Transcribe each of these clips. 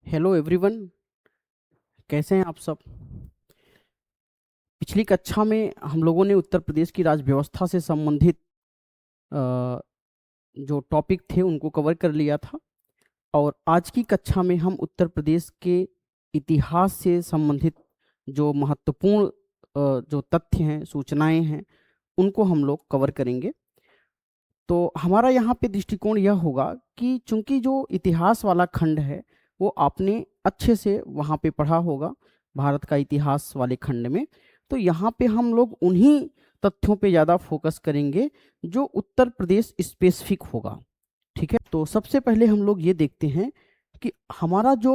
Hello everyone, कैसे हैं आप सब। पिछली कक्षा में हम लोगों ने उत्तर प्रदेश की राज्य व्यवस्था से संबंधित अ, जो टॉपिक थे उनको कवर कर लिया था। और आज की कक्षा में हम उत्तर प्रदेश के इतिहास से संबंधित जो महत्वपूर्ण जो तथ्य हैं, सूचनाएं हैं, उनको हम लोग कवर करेंगे। तो हमारा यहाँ पे दृष्टिकोण यह होगा कि चूंकि जो इतिहास वाला खंड है वो आपने अच्छे से वहाँ पे पढ़ा होगा, भारत का इतिहास वाले खंड में। तो यहाँ पे हम लोग उन्हीं तथ्यों पे ज़्यादा फोकस करेंगे जो उत्तर प्रदेश स्पेसिफिक होगा। ठीक है, तो सबसे पहले हम लोग ये देखते हैं कि हमारा जो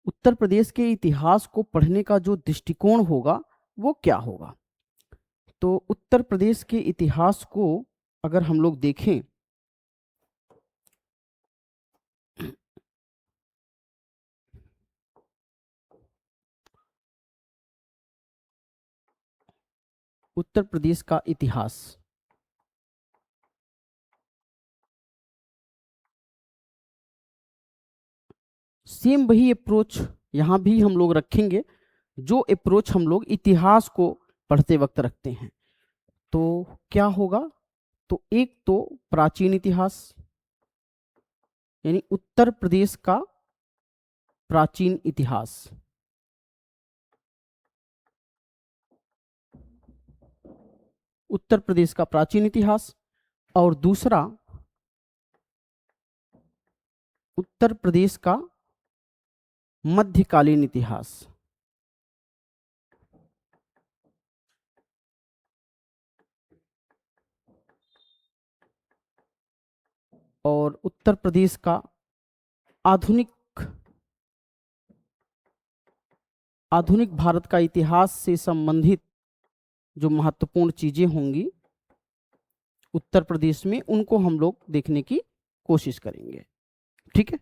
उत्तर प्रदेश के इतिहास को पढ़ने का जो दृष्टिकोण होगा वो क्या होगा। तो उत्तर प्रदेश के इतिहास को अगर हम लोग देखें उत्तर प्रदेश का इतिहास, सेम वही अप्रोच यहाँ भी हम लोग रखेंगे जो अप्रोच हम लोग इतिहास को पढ़ते वक्त रखते हैं। तो क्या होगा, तो एक तो प्राचीन इतिहास यानी उत्तर प्रदेश का प्राचीन इतिहास, उत्तर प्रदेश का प्राचीन इतिहास। और दूसरा उत्तर प्रदेश का मध्यकालीन इतिहास। और उत्तर प्रदेश का आधुनिक आधुनिक भारत का इतिहास से संबंधित जो महत्वपूर्ण चीजें होंगी उत्तर प्रदेश में, उनको हम लोग देखने की कोशिश करेंगे। ठीक है,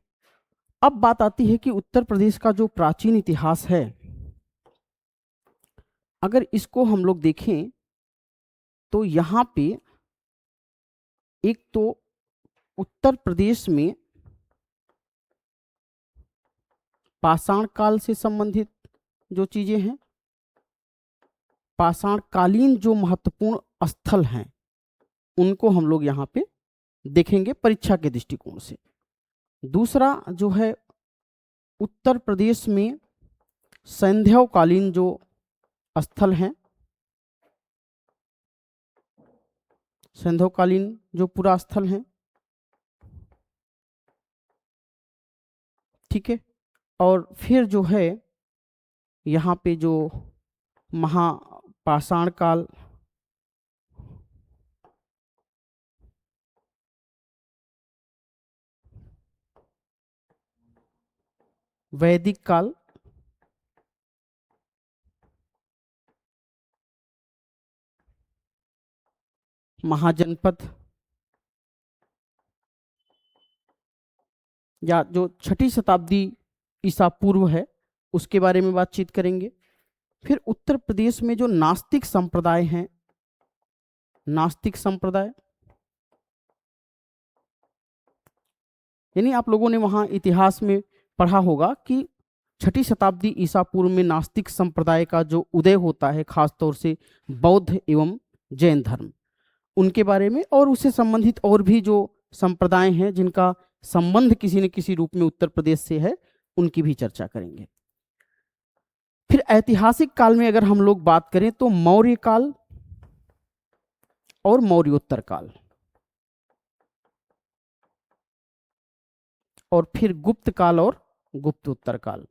अब बात आती है कि उत्तर प्रदेश का जो प्राचीन इतिहास है, अगर इसको हम लोग देखें तो यहाँ पे एक तो उत्तर प्रदेश में पाषाण काल से संबंधित जो चीजें हैं, पाषाण कालीन जो महत्वपूर्ण स्थल हैं, उनको हम लोग यहाँ पे देखेंगे परीक्षा के दृष्टिकोण से। दूसरा जो है उत्तर प्रदेश में सैंध्यवकालीन जो स्थल हैं, सैंध्यवकालीन जो पूरा स्थल हैं। ठीक है, और फिर जो है यहाँ पे जो महापाषाण काल, वैदिक काल, महाजनपद, या जो छठी शताब्दी ईसा पूर्व है उसके बारे में बातचीत करेंगे। फिर उत्तर प्रदेश में जो नास्तिक संप्रदाय हैं, नास्तिक संप्रदाय यानी आप लोगों ने वहाँ इतिहास में पढ़ा होगा कि छठी शताब्दी ईसा पूर्व में नास्तिक संप्रदाय का जो उदय होता है, खासतौर से बौद्ध एवं जैन धर्म, उनके बारे में, और उससे संबंधित और भी जो संप्रदाय हैं जिनका संबंध किसी न किसी रूप में उत्तर प्रदेश से है, उनकी भी चर्चा करेंगे। फिर ऐतिहासिक काल में अगर हम लोग बात करें तो मौर्य काल और मौर्योत्तर काल, और फिर गुप्त काल और गुप्तोत्तर काल।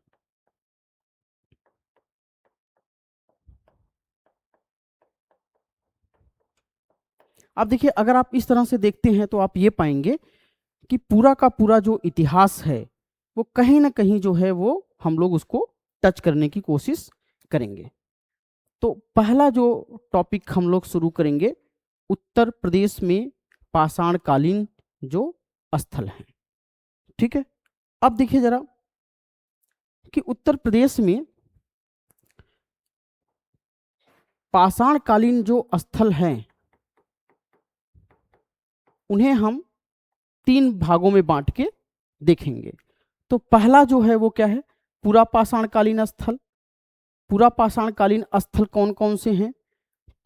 अब देखिए, अगर आप इस तरह से देखते हैं तो आप ये पाएंगे कि पूरा का पूरा जो इतिहास है वो कहीं ना कहीं जो है वो हम लोग उसको टच करने की कोशिश करेंगे। तो पहला जो टॉपिक हम लोग शुरू करेंगे, उत्तर प्रदेश में पाषाण कालीन जो स्थल हैं। ठीक है, अब देखिए जरा कि उत्तर प्रदेश में पाषाण कालीन जो स्थल हैं उन्हें हम 3 भागों में बांट के देखेंगे। तो पहला जो है वो क्या है, पुरापाषाणकालीन स्थल। पुरापाषाणकालीन स्थल कौन कौन से हैं?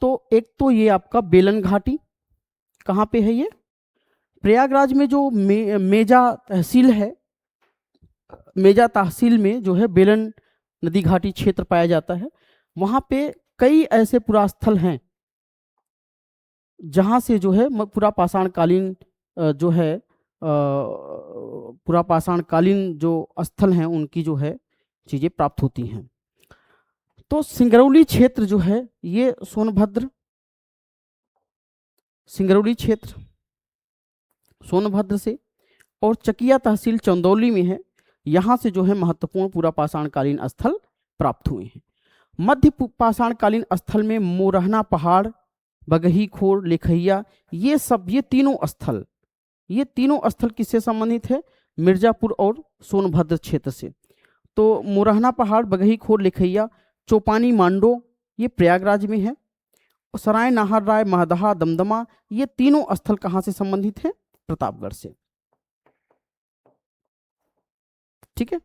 तो एक तो ये आपका बेलन घाटी, कहाँ पे है ये? प्रयागराज में जो मेजा तहसील है, मेजा तहसील में जो है बेलन नदी घाटी क्षेत्र पाया जाता है। वहां पे कई ऐसे पुरास्थल हैं जहां से जो है पुरापाषाणकालीन जो है पुरापाषाणकालीन जो स्थल हैं उनकी जो है चीजें प्राप्त होती हैं। तो सिंगरौली क्षेत्र जो है ये सोनभद्र, सिंगरौली क्षेत्र सोनभद्र से, और चकिया तहसील चंदौली में है। यहाँ से जो है महत्वपूर्ण पुरापाषाणकालीन स्थल प्राप्त हुए हैं। मध्य पाषाणकालीन स्थल में मोरहना पहाड़, बगही खोर, लेखैया, ये तीनों स्थल किससे संबंधित है? मिर्जापुर और सोनभद्र क्षेत्र से। तो मोरहना पहाड़, बगही खोर, लेखैया, चौपानी मांडो ये प्रयागराज में है। सराय नाहर राय, महदहा, दमदमा ये तीनों स्थल कहाँ से संबंधित है? प्रतापगढ़ से। ठीक है,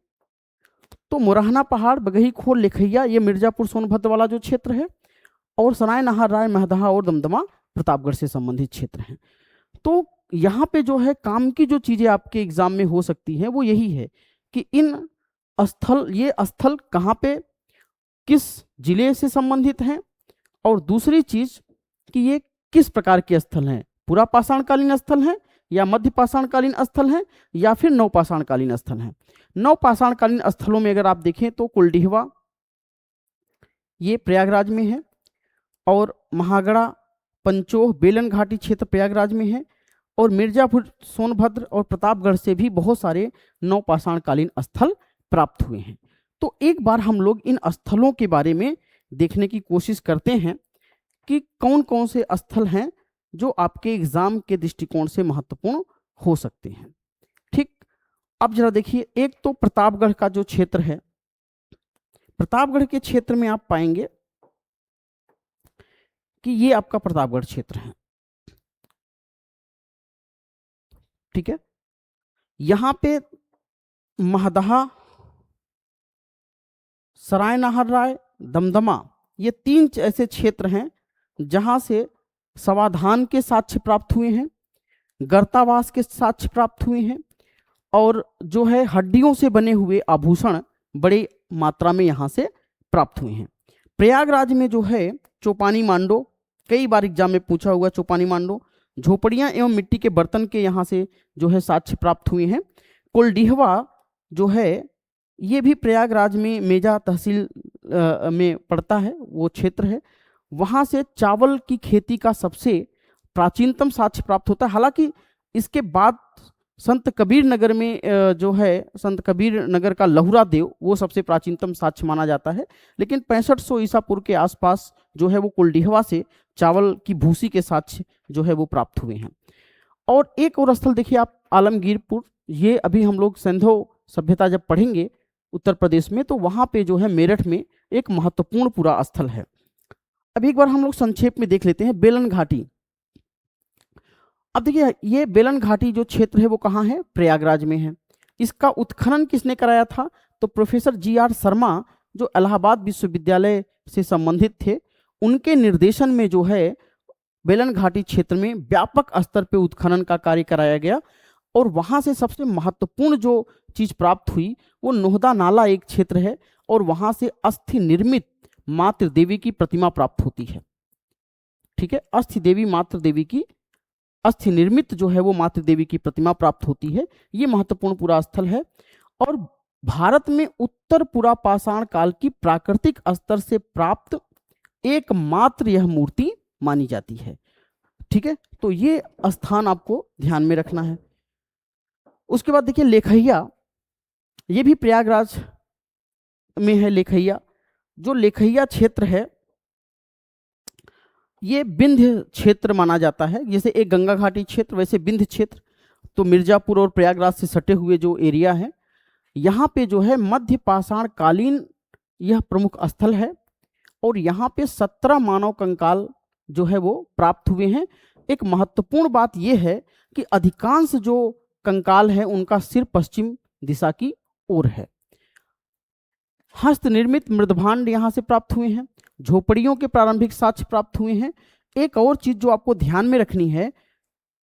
तो मोरहना पहाड़, बगही खोर, लेखैया ये मिर्जापुर सोनभद्र वाला जो क्षेत्र है, और सराय नाहर राय, महदहा और दमदमा प्रतापगढ़ से संबंधित क्षेत्र हैं। तो यहाँ पे जो है काम की जो चीजें आपके एग्जाम में हो सकती हैं वो यही है कि ये स्थल कहाँ पे किस जिले से संबंधित हैं, और दूसरी चीज कि ये किस प्रकार के स्थल हैं, पुरापाषाणकालीन स्थल हैं या मध्य पाषाणकालीन स्थल हैं या फिर नवपाषाणकालीन स्थल हैं। नवपाषाणकालीन स्थलों में अगर आप देखें तो कुलडीहवा ये प्रयागराज में है, और महागड़ा, पंचोह, बेलन घाटी क्षेत्र प्रयागराज में है, और मिर्जापुर, सोनभद्र और प्रतापगढ़ से भी बहुत सारे नवपाषाणकालीन स्थल प्राप्त हुए हैं। तो एक बार हम लोग इन स्थलों के बारे में देखने की कोशिश करते हैं कि कौन कौन से स्थल हैं जो आपके एग्जाम के दृष्टिकोण से महत्वपूर्ण हो सकते हैं। ठीक, अब जरा देखिए, एक तो प्रतापगढ़ का जो क्षेत्र है, प्रतापगढ़ के क्षेत्र में आप पाएंगे कि ये आपका प्रतापगढ़ क्षेत्र है। ठीक है, यहां पे महदहा, सराय नाहर राय, दमदमा ये तीन ऐसे क्षेत्र हैं जहां से समाधान के साक्ष्य प्राप्त हुए हैं, गर्तावास के साक्ष्य प्राप्त हुए हैं, और जो है हड्डियों से बने हुए आभूषण बड़ी मात्रा में यहाँ से प्राप्त हुए हैं। प्रयागराज में जो है चौपानी मांडो, कई बार एग्जाम में पूछा हुआ चौपानी मांडो, झोपड़ियाँ एवं मिट्टी के बर्तन के यहाँ से जो है साक्ष्य प्राप्त हुए हैं। कुलडीहवा जो है ये भी प्रयागराज में मेजा तहसील में पड़ता है, वो क्षेत्र है। वहाँ से चावल की खेती का सबसे प्राचीनतम साक्ष्य प्राप्त होता है। हालांकि इसके बाद संत कबीर नगर में जो है संत कबीर नगर का लहुरा देव वो सबसे प्राचीनतम साक्ष्य माना जाता है, लेकिन 6500 ईसा पूर्व के आसपास जो है वो कुलडीहवा से चावल की भूसी के साक्ष्य जो है वो प्राप्त हुए हैं। और एक और स्थल देखिए आप, आलमगीरपुर, ये अभी हम लोग सिंधो सभ्यता जब पढ़ेंगे उत्तर प्रदेश में तो वहाँ पे जो है मेरठ में एक महत्वपूर्ण पुरा स्थल है। अभी एक बार हम लोग संक्षेप में देख लेते हैं बेलन घाटी। अब देखिए ये बेलन घाटी जो क्षेत्र है वो कहाँ है? प्रयागराज में है। इसका उत्खनन किसने कराया था? तो प्रोफेसर GR शर्मा जो इलाहाबाद विश्वविद्यालय से संबंधित थे, उनके निर्देशन में जो है बेलन घाटी क्षेत्र में व्यापक स्तर पे उत्खनन का कार्य कराया गया, और वहाँ से सबसे महत्वपूर्ण जो चीज प्राप्त हुई वो नोहदा नाला एक क्षेत्र है, और वहाँ से अस्थि निर्मित मातृ देवी की प्रतिमा प्राप्त होती है। ठीक है, अस्थि निर्मित जो है वो मातृ देवी की प्रतिमा प्राप्त होती है। ये महत्वपूर्ण पुरा स्थल है, और भारत में उत्तर पुरापाषाण काल की प्राकृतिक स्तर से प्राप्त एकमात्र यह मूर्ति मानी जाती है। ठीक है, तो ये स्थान आपको ध्यान में रखना है। उसके बाद देखिए लेखैया, ये भी प्रयागराज में है। लेखैया, जो लेखैया क्षेत्र है ये विंध्य क्षेत्र माना जाता है। जैसे एक गंगा घाटी क्षेत्र वैसे विंध्य क्षेत्र, तो मिर्जापुर और प्रयागराज से सटे हुए जो एरिया है, यहाँ पे जो है मध्य पाषाण कालीन यह प्रमुख स्थल है, और यहाँ पे 17 मानव कंकाल जो है वो प्राप्त हुए हैं। एक महत्वपूर्ण बात यह है कि अधिकांश जो कंकाल है उनका सिर पश्चिम दिशा की ओर है। हस्त निर्मित मृदभांड यहाँ से प्राप्त हुए हैं, झोपड़ियों के प्रारंभिक साक्ष्य प्राप्त हुए हैं। एक और चीज जो आपको ध्यान में रखनी है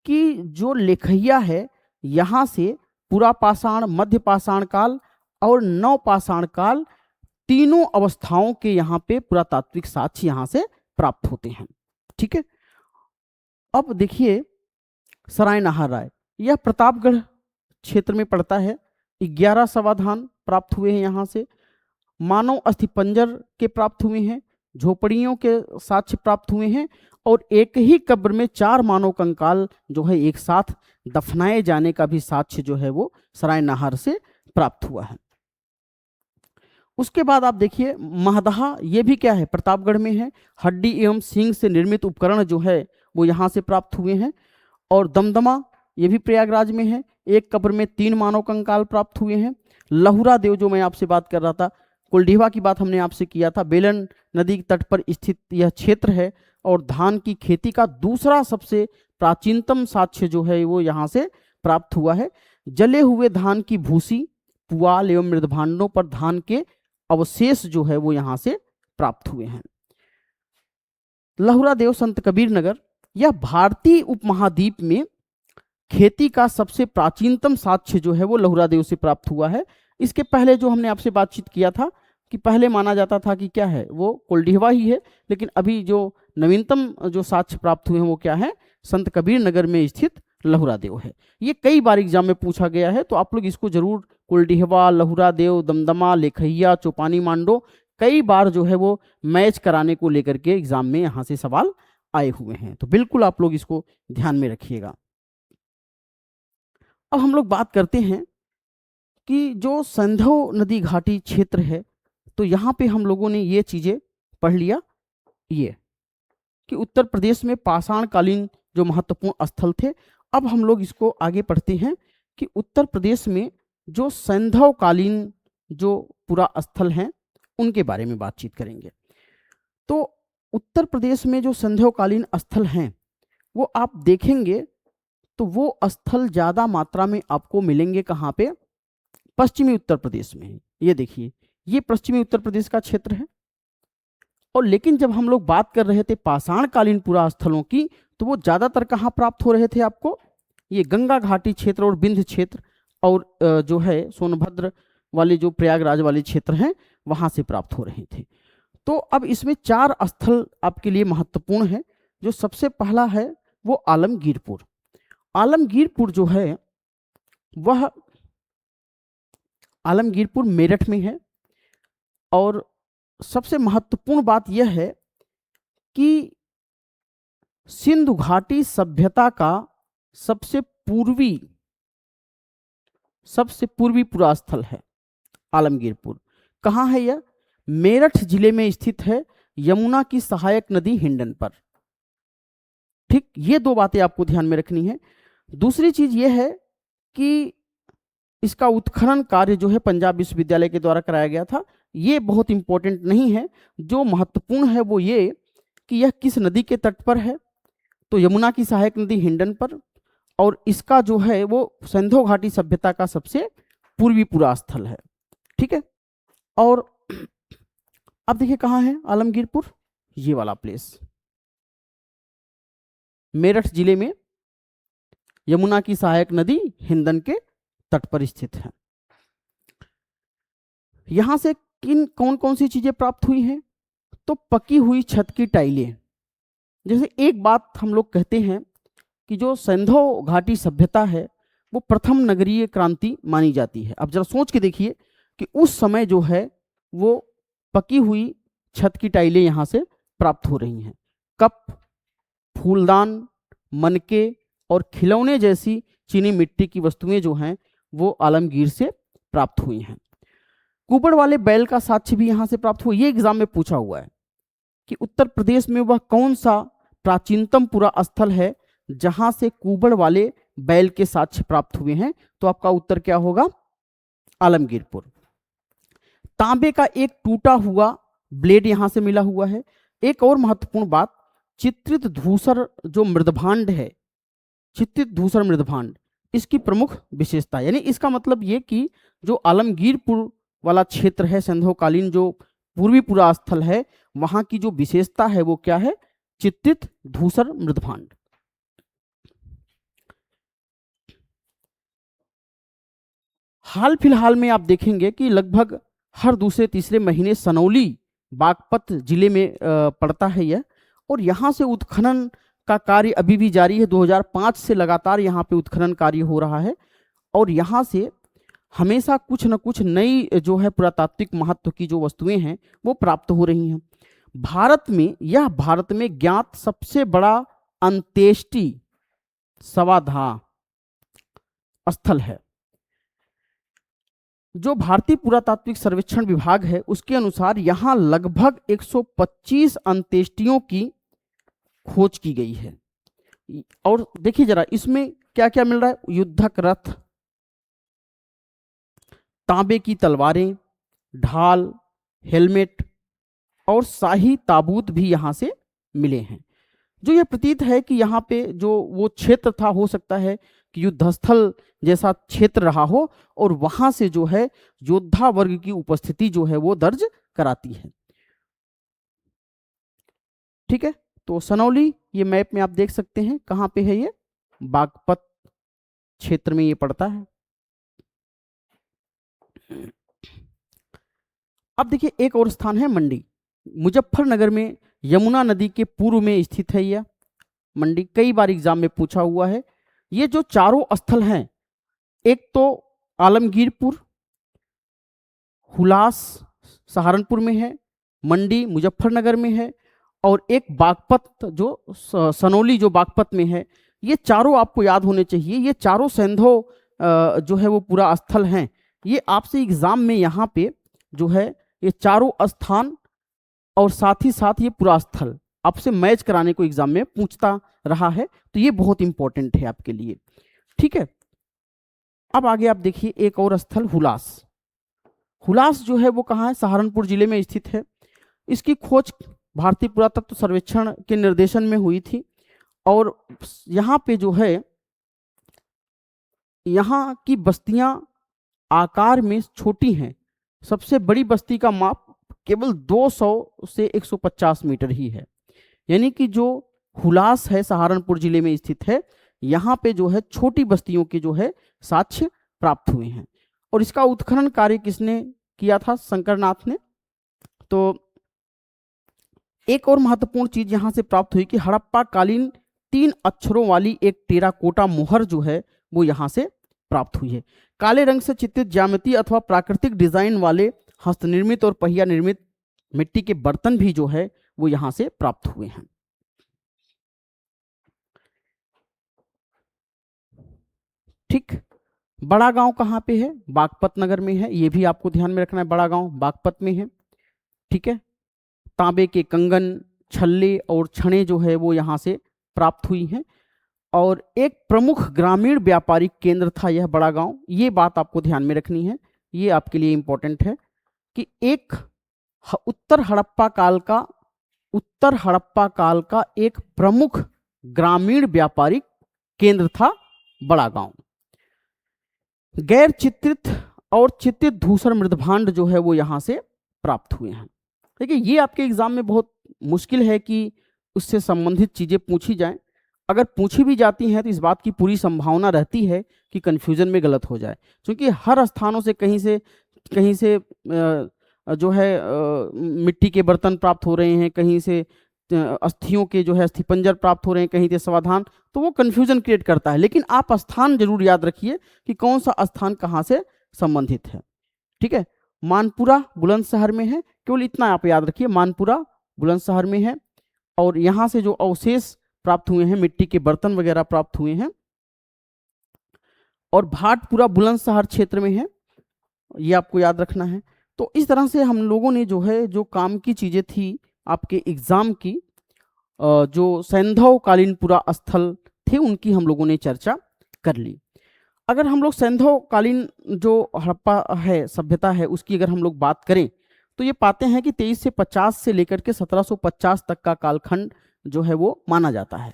कि जो लेखैया है यहाँ से पुरा पाषाण, मध्य पाषाण काल और नव पाषाण काल तीनों अवस्थाओं के यहाँ पे पुरातात्विक साक्ष्य यहाँ से प्राप्त होते हैं। ठीक है, अब देखिए सराय नाहर राय, यह प्रतापगढ़ क्षेत्र में पड़ता है। 11 समाधान प्राप्त हुए हैं यहाँ से। मानव अस्थिपंजर के प्राप्त हुए हैं, झोपड़ियों के साक्ष्य प्राप्त हुए हैं और एक ही कब्र में 4 मानव कंकाल जो है एक साथ दफनाए जाने का भी साक्ष्य जो है वो सराय नाहर से प्राप्त हुआ है। उसके बाद आप देखिए महदहा, ये भी क्या है, प्रतापगढ़ में है। हड्डी एवं सींग से निर्मित उपकरण जो है वो यहाँ से प्राप्त हुए हैं। और दमदमा, ये भी प्रयागराज में है। एक कब्र में 3 मानव कंकाल प्राप्त हुए हैं। लहुरा देव, जो मैं आपसे बात कर रहा था, कुलडीवा की बात हमने आपसे किया था, बेलन नदी के तट पर स्थित यह क्षेत्र है और धान की खेती का दूसरा सबसे प्राचीनतम साक्ष्य जो है वो यहाँ से प्राप्त हुआ है। जले हुए धान की भूसी, पुआल एवं मृदभांडों पर धान के अवशेष जो है वो यहाँ से प्राप्त हुए हैं। लहुरा देव संत कबीर नगर, यह भारतीय उपमहाद्वीप में खेती का सबसे प्राचीनतम साक्ष्य जो है वो लहुरा देव से प्राप्त हुआ है। इसके पहले जो हमने आपसे बातचीत किया था कि पहले माना जाता था कि क्या है वो कोल्डिहवा ही है, लेकिन अभी जो नवीनतम जो साक्ष्य प्राप्त हुए हैं वो क्या है, संत कबीर नगर में स्थित लहुरा देव है। ये कई बार एग्जाम में पूछा गया है, तो आप लोग इसको जरूर कुलडीहवा, लहुरा देव, दमदमा, लेखैया, चौपानी मांडो, कई बार जो है वो मैच कराने को लेकर के एग्जाम में यहाँ से सवाल आए हुए हैं, तो बिल्कुल आप लोग इसको ध्यान में रखिएगा। अब हम लोग बात करते हैं कि जो संधव नदी घाटी क्षेत्र है, तो यहाँ पे हम लोगों ने ये चीजें पढ़ लिया, ये कि उत्तर प्रदेश में पाषाणकालीन जो महत्वपूर्ण स्थल थे। अब हम लोग इसको आगे पढ़ते हैं कि उत्तर प्रदेश में जो सैंधवकालीन जो पूरा स्थल हैं उनके बारे में बातचीत करेंगे। तो उत्तर प्रदेश में जो सैंधवकालीन स्थल हैं वो आप देखेंगे तो वो स्थल ज़्यादा मात्रा में आपको मिलेंगे कहाँ पे, पश्चिमी उत्तर प्रदेश में। ये देखिए, ये पश्चिमी उत्तर प्रदेश का क्षेत्र है। और लेकिन जब हम लोग बात कर रहे थे पाषाणकालीन पुरा स्थलों की, तो वो ज़्यादातर कहाँ प्राप्त हो रहे थे आपको, ये गंगा घाटी क्षेत्र और विंध्य क्षेत्र और जो है सोनभद्र वाले जो प्रयागराज वाले क्षेत्र हैं वहाँ से प्राप्त हो रहे थे। तो अब इसमें 4 स्थल आपके लिए महत्वपूर्ण है। जो सबसे पहला है वो आलमगीरपुर। आलमगीरपुर जो है वह आलमगीरपुर मेरठ में है। और सबसे महत्वपूर्ण बात यह है कि सिंधु घाटी सभ्यता का सबसे पूर्वी पूरा स्थल है आलमगीरपुर। कहाँ है यह, मेरठ जिले में स्थित है, यमुना की सहायक नदी हिंडन पर। ठीक, ये 2 बातें आपको ध्यान में रखनी है। दूसरी चीज यह है कि इसका उत्खनन कार्य जो है पंजाब विश्वविद्यालय के द्वारा कराया गया था। ये बहुत इंपॉर्टेंट नहीं है, जो महत्वपूर्ण है वो ये कि यह किस नदी के तट पर है, तो यमुना की सहायक नदी हिंडन पर, और इसका जो है वो सिंधु घाटी सभ्यता का सबसे पूर्वी पूरा स्थल है। ठीक है, और अब देखिए कहाँ है आलमगीरपुर, ये वाला प्लेस मेरठ जिले में यमुना की सहायक नदी हिंदन के तट पर स्थित है। यहां से कौन कौन सी चीजें प्राप्त हुई हैं, तो पकी हुई छत की टाइलें। जैसे एक बात हम लोग कहते हैं कि जो सिंधु घाटी सभ्यता है वो प्रथम नगरीय क्रांति मानी जाती है। अब जरा सोच के देखिए कि उस समय जो है वो पकी हुई छत की टाइलें यहाँ से प्राप्त हो रही हैं। कप, फूलदान, मनके और खिलौने जैसी चीनी मिट्टी की वस्तुएं जो हैं वो आलमगीर से प्राप्त हुई हैं। कुबड़ वाले बैल का साक्ष्य भी यहाँ से प्राप्त हुआ। ये एग्जाम में पूछा हुआ है कि उत्तर प्रदेश में वह कौन सा प्राचीनतम पूरा स्थल है जहां से कुबड़ वाले बैल के साक्ष्य प्राप्त हुए हैं, तो आपका उत्तर क्या होगा, आलमगीरपुर। तांबे का एक टूटा हुआ ब्लेड यहां से मिला हुआ है। एक और महत्वपूर्ण बात, चित्रित धूसर जो मृदभांड है, चित्रित धूसर मृदभांड, इसकी प्रमुख विशेषता, यानी इसका मतलब ये कि जो आलमगीरपुर वाला क्षेत्र है, सैंधवकालीन जो पूर्वी पुरा स्थल है, वहां की जो विशेषता है वो क्या है? चित्रित धूसर मृदभांड। हाल फिलहाल में आप देखेंगे कि लगभग हर दूसरे तीसरे महीने सनौली बागपत जिले में पड़ता है यह, और यहाँ से उत्खनन का कार्य अभी भी जारी है। 2005 से लगातार यहाँ पे उत्खनन कार्य हो रहा है, और यहाँ से हमेशा कुछ न कुछ नई जो है पुरातात्विक महत्व की जो वस्तुएं हैं वो प्राप्त हो रही हैं। भारत में ज्ञात सबसे बड़ा अंत्येष्टि समाधि स्थल है। जो भारतीय पुरातात्विक सर्वेक्षण विभाग है उसके अनुसार यहाँ लगभग 125 अंत्येष्टियों की खोज की गई है। और देखिए जरा इसमें क्या क्या मिल रहा है? युद्धक रथ, तांबे की तलवारें, ढाल, हेलमेट और शाही ताबूत भी यहाँ से मिले हैं। जो यह प्रतीत है कि यहाँ पे जो वो क्षेत्र था, हो सकता है कि युद्धस्थल जैसा क्षेत्र रहा हो, और वहां से जो है योद्धा वर्ग की उपस्थिति जो है वो दर्ज कराती है। ठीक है, तो सनौली ये मैप में आप देख सकते हैं कहाँ पे है, ये बागपत क्षेत्र में ये पड़ता है। अब देखिए एक और स्थान है मंडी, मुजफ्फरनगर में यमुना नदी के पूर्व में स्थित है यह मंडी। कई बार एग्जाम में पूछा हुआ है। ये जो चारों स्थल हैं, एक तो आलमगीरपुर हुलास सहारनपुर में है, मंडी मुजफ्फरनगर में है, और एक बागपत जो सनौली जो बागपत में है। ये चारों आपको याद होने चाहिए। ये चारों सैंधव जो है वो पूरा स्थल हैं। ये आपसे एग्जाम में यहाँ पे जो है ये चारों स्थान और साथ ही साथ ये पूरा स्थल आपसे मैच कराने को एग्जाम में पूछता रहा है, तो ये बहुत इंपॉर्टेंट है आपके लिए। ठीक है, अब आगे आप देखिए एक और स्थल हुलास। हुलास जो है वो कहाँ है? सहारनपुर जिले में स्थित है। इसकी खोज भारतीय पुरातत्व सर्वेक्षण के निर्देशन में हुई थी, और यहाँ पे जो है यहाँ की बस्तियां आकार में छोटी हैं। सबसे बड़ी बस्ती का माप केवल 200 से 150 मीटर ही है। यानी कि जो हुलास है सहारनपुर जिले में स्थित है, यहाँ पे जो है छोटी बस्तियों के जो है साक्ष्य प्राप्त हुए हैं। और इसका उत्खनन कार्य किसने किया था? शंकरनाथ ने। तो एक और महत्वपूर्ण चीज यहां से प्राप्त हुई कि हड़प्पा कालीन 3 अक्षरों वाली एक टेराकोटा मोहर जो है वो यहां से प्राप्त हुई है। काले रंग से चित्रित ज्यामिति अथवा प्राकृतिक डिजाइन वाले हस्तनिर्मित और पहिया निर्मित मिट्टी के बर्तन भी जो है वो यहां से प्राप्त हुए हैं। ठीक, बड़ा गांव कहाँ पे है? बागपत नगर में है। ये भी आपको ध्यान में रखना है, बड़ा गांव बागपत में है। ठीक है, तांबे के कंगन, छल्ले और छड़े जो है वो यहाँ से प्राप्त हुई हैं। और एक प्रमुख ग्रामीण व्यापारिक केंद्र था यह बड़ा गांव। ये बात आपको ध्यान में रखनी है, ये आपके लिए इंपॉर्टेंट है कि एक उत्तर हड़प्पा काल का एक प्रमुख ग्रामीण व्यापारिक केंद्र था बड़ा गांव। गैर चित्रित और चित्रित धूसर मृदभांड जो है वो यहाँ से प्राप्त हुए हैं। देखिए ये आपके एग्जाम में बहुत मुश्किल है कि उससे संबंधित चीजें पूछी जाएं। अगर पूछी भी जाती हैं तो इस बात की पूरी संभावना रहती है कि कन्फ्यूजन में गलत हो जाए, क्योंकि हर स्थानों से कहीं से जो है मिट्टी के बर्तन प्राप्त हो रहे हैं, कहीं से अस्थियों के जो है अस्थिपंजर प्राप्त हो रहे हैं, कहीं से समाधान, तो वो कन्फ्यूजन क्रिएट करता है। लेकिन आप स्थान जरूर याद रखिए कि कौन सा स्थान कहाँ से संबंधित है। ठीक है, मानपुरा बुलंदशहर में है, केवल इतना आप याद रखिए, मानपुरा बुलंदशहर में है। और यहाँ से जो अवशेष प्राप्त हुए हैं, मिट्टी के बर्तन वगैरह प्राप्त हुए हैं, और भाटपुरा बुलंदशहर क्षेत्र में है, ये आपको याद रखना है। तो इस तरह से हम लोगों ने जो है जो काम की चीजें थी आपके एग्जाम की, जो सैंधव कालीन पुरा स्थल थे उनकी हम लोगों ने चर्चा कर ली। अगर हम लोग सैंधव कालीन जो हड़प्पा है सभ्यता है उसकी अगर हम लोग बात करें तो ये पाते हैं कि 2350 से लेकर के 1750 तक का कालखंड जो है वो माना जाता है।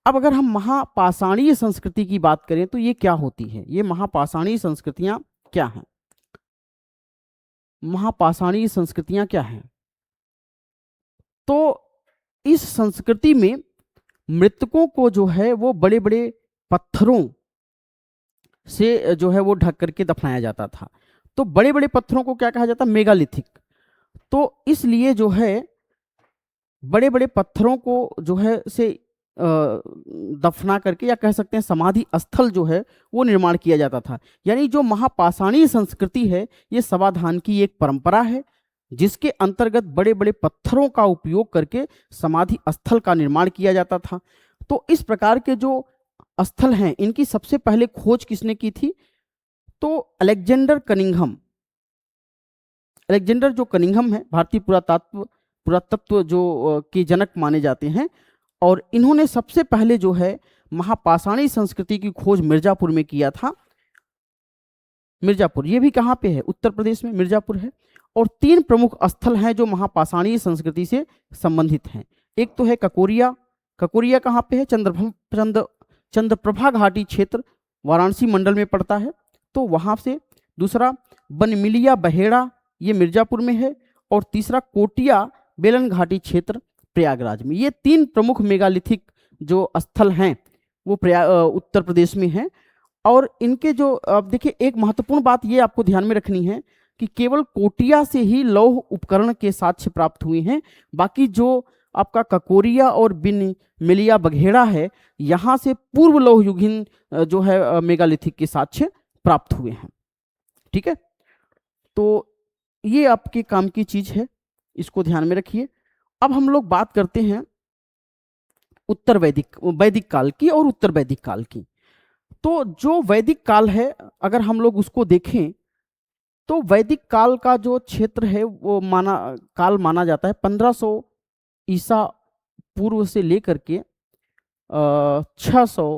अब अगर हम महापाषाणीय संस्कृति की बात करें तो ये क्या होती है? ये महापाषाणीय संस्कृतियां क्या हैं? महापाषाणीय संस्कृतियां क्या हैं? तो इस संस्कृति में मृतकों को जो है वो बड़े बड़े पत्थरों से जो है वो ढक करके दफनाया जाता था। तो बड़े बड़े पत्थरों को क्या कहा जाता? मेगालिथिक। तो इसलिए जो है बड़े बड़े पत्थरों को जो है से दफना करके, या कह सकते हैं समाधि स्थल जो है वो निर्माण किया जाता था। यानी जो महापाषाणीय संस्कृति है ये समाधान की एक परंपरा है जिसके अंतर्गत बड़े बड़े पत्थरों का उपयोग करके समाधि स्थल का निर्माण किया जाता था। तो इस प्रकार के जो स्थल हैं इनकी सबसे पहले खोज किसने की थी? तो अलेक्जेंडर कनिंघम। अलेक्जेंडर जो कनिंघम है भारतीय पुरातत्व जो के जनक माने जाते हैं, और इन्होंने सबसे पहले जो है महापाषाणी संस्कृति की खोज मिर्जापुर में किया था। मिर्जापुर ये भी कहाँ पे है? उत्तर प्रदेश में मिर्जापुर है। और 3 प्रमुख स्थल हैं जो महापाषाणी संस्कृति से संबंधित हैं। एक तो है ककोरिया। ककोरिया कहाँ पे है? चंद्रप्रभा घाटी क्षेत्र, वाराणसी मंडल में पड़ता है, तो वहाँ से। दूसरा बनमिलिया बहेड़ा, ये मिर्जापुर में है। और तीसरा कोटिया बेलन घाटी क्षेत्र, प्रयागराज में। ये 3 प्रमुख मेगालिथिक जो स्थल हैं वो उत्तर प्रदेश में हैं। और इनके जो अब देखिए, एक महत्वपूर्ण बात ये आपको ध्यान में रखनी है कि केवल कोटिया से ही लौह उपकरण के साक्ष्य प्राप्त हुए हैं। बाकी जो आपका ककोरिया और बिन मिलिया बघेड़ा है, यहाँ से पूर्व लौह युगीन जो है मेगालिथिक के साक्ष्य प्राप्त हुए हैं। ठीक है, तो ये आपके काम की चीज है, इसको ध्यान में रखिए। अब हम लोग बात करते हैं उत्तर वैदिक काल की और उत्तर वैदिक काल की। तो जो वैदिक काल है अगर हम लोग उसको देखें तो वैदिक काल का जो क्षेत्र है वो माना जाता है 1500 ईसा पूर्व से लेकर के 600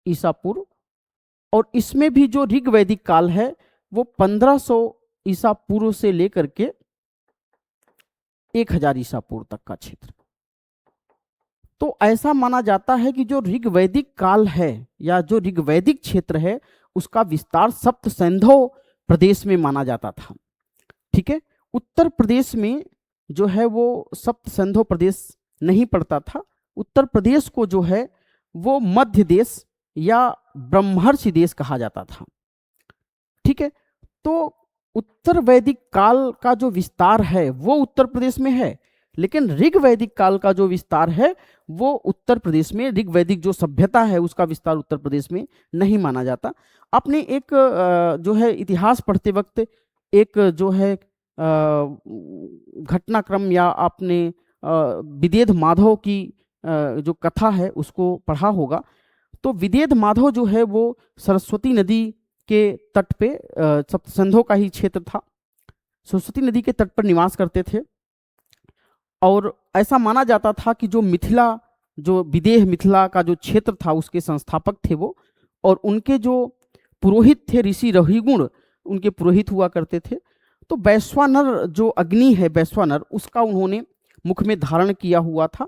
ईसा पूर्व। और इसमें भी जो ऋग वैदिक काल है वो 1500 ईसा पूर्व से लेकर के 1000 ईसा पूर्व तक का क्षेत्र। तो ऐसा माना जाता है कि जो ऋग्वैदिक काल है या जो ऋग्वैदिक क्षेत्र है उसका विस्तार सप्त सिंधु प्रदेश में माना जाता था। ठीक है, उत्तर प्रदेश में जो है वो सप्त सिंधु प्रदेश नहीं पड़ता था। उत्तर प्रदेश को जो है वो मध्य देश या ब्रह्मर्षि देश कहा जाता था। ठीक है, तो उत्तर वैदिक काल का जो विस्तार है वो उत्तर प्रदेश में है, लेकिन ऋग वैदिक काल का जो विस्तार है वो उत्तर प्रदेश में, ऋग वैदिक जो सभ्यता है उसका विस्तार उत्तर प्रदेश में नहीं माना जाता। आपने एक जो है इतिहास पढ़ते वक्त एक जो है घटनाक्रम या आपने विदेध माधव की जो कथा है उसको पढ़ा होगा। तो विदेध माधव जो है वो सरस्वती नदी के तट पे, सप्त सिंधु का ही क्षेत्र था, सरस्वती नदी के तट पर निवास करते थे। और ऐसा माना जाता था कि जो मिथिला, जो विदेह मिथिला का जो क्षेत्र था उसके संस्थापक थे वो, और उनके जो पुरोहित थे ऋषि रहिगुण, उनके पुरोहित हुआ करते थे। तो वैश्वानर जो अग्नि है, वैश्वानर, उसका उन्होंने मुख में धारण किया हुआ था।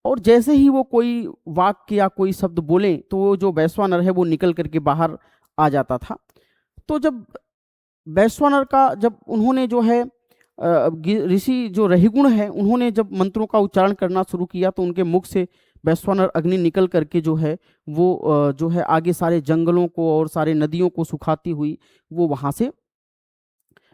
और जैसे ही वो कोई वाक्य या कोई शब्द बोले तो वो जो वैश्वानर है वो निकल करके बाहर आ जाता था। तो जब वैश्वानर का, जब उन्होंने जो है ऋषि जो रहिगुण है उन्होंने जब मंत्रों का उच्चारण करना शुरू किया तो उनके मुख से वैश्वानर अग्नि निकल करके जो है वो जो है आगे सारे जंगलों को और सारे नदियों को सुखाती हुई वो वहाँ से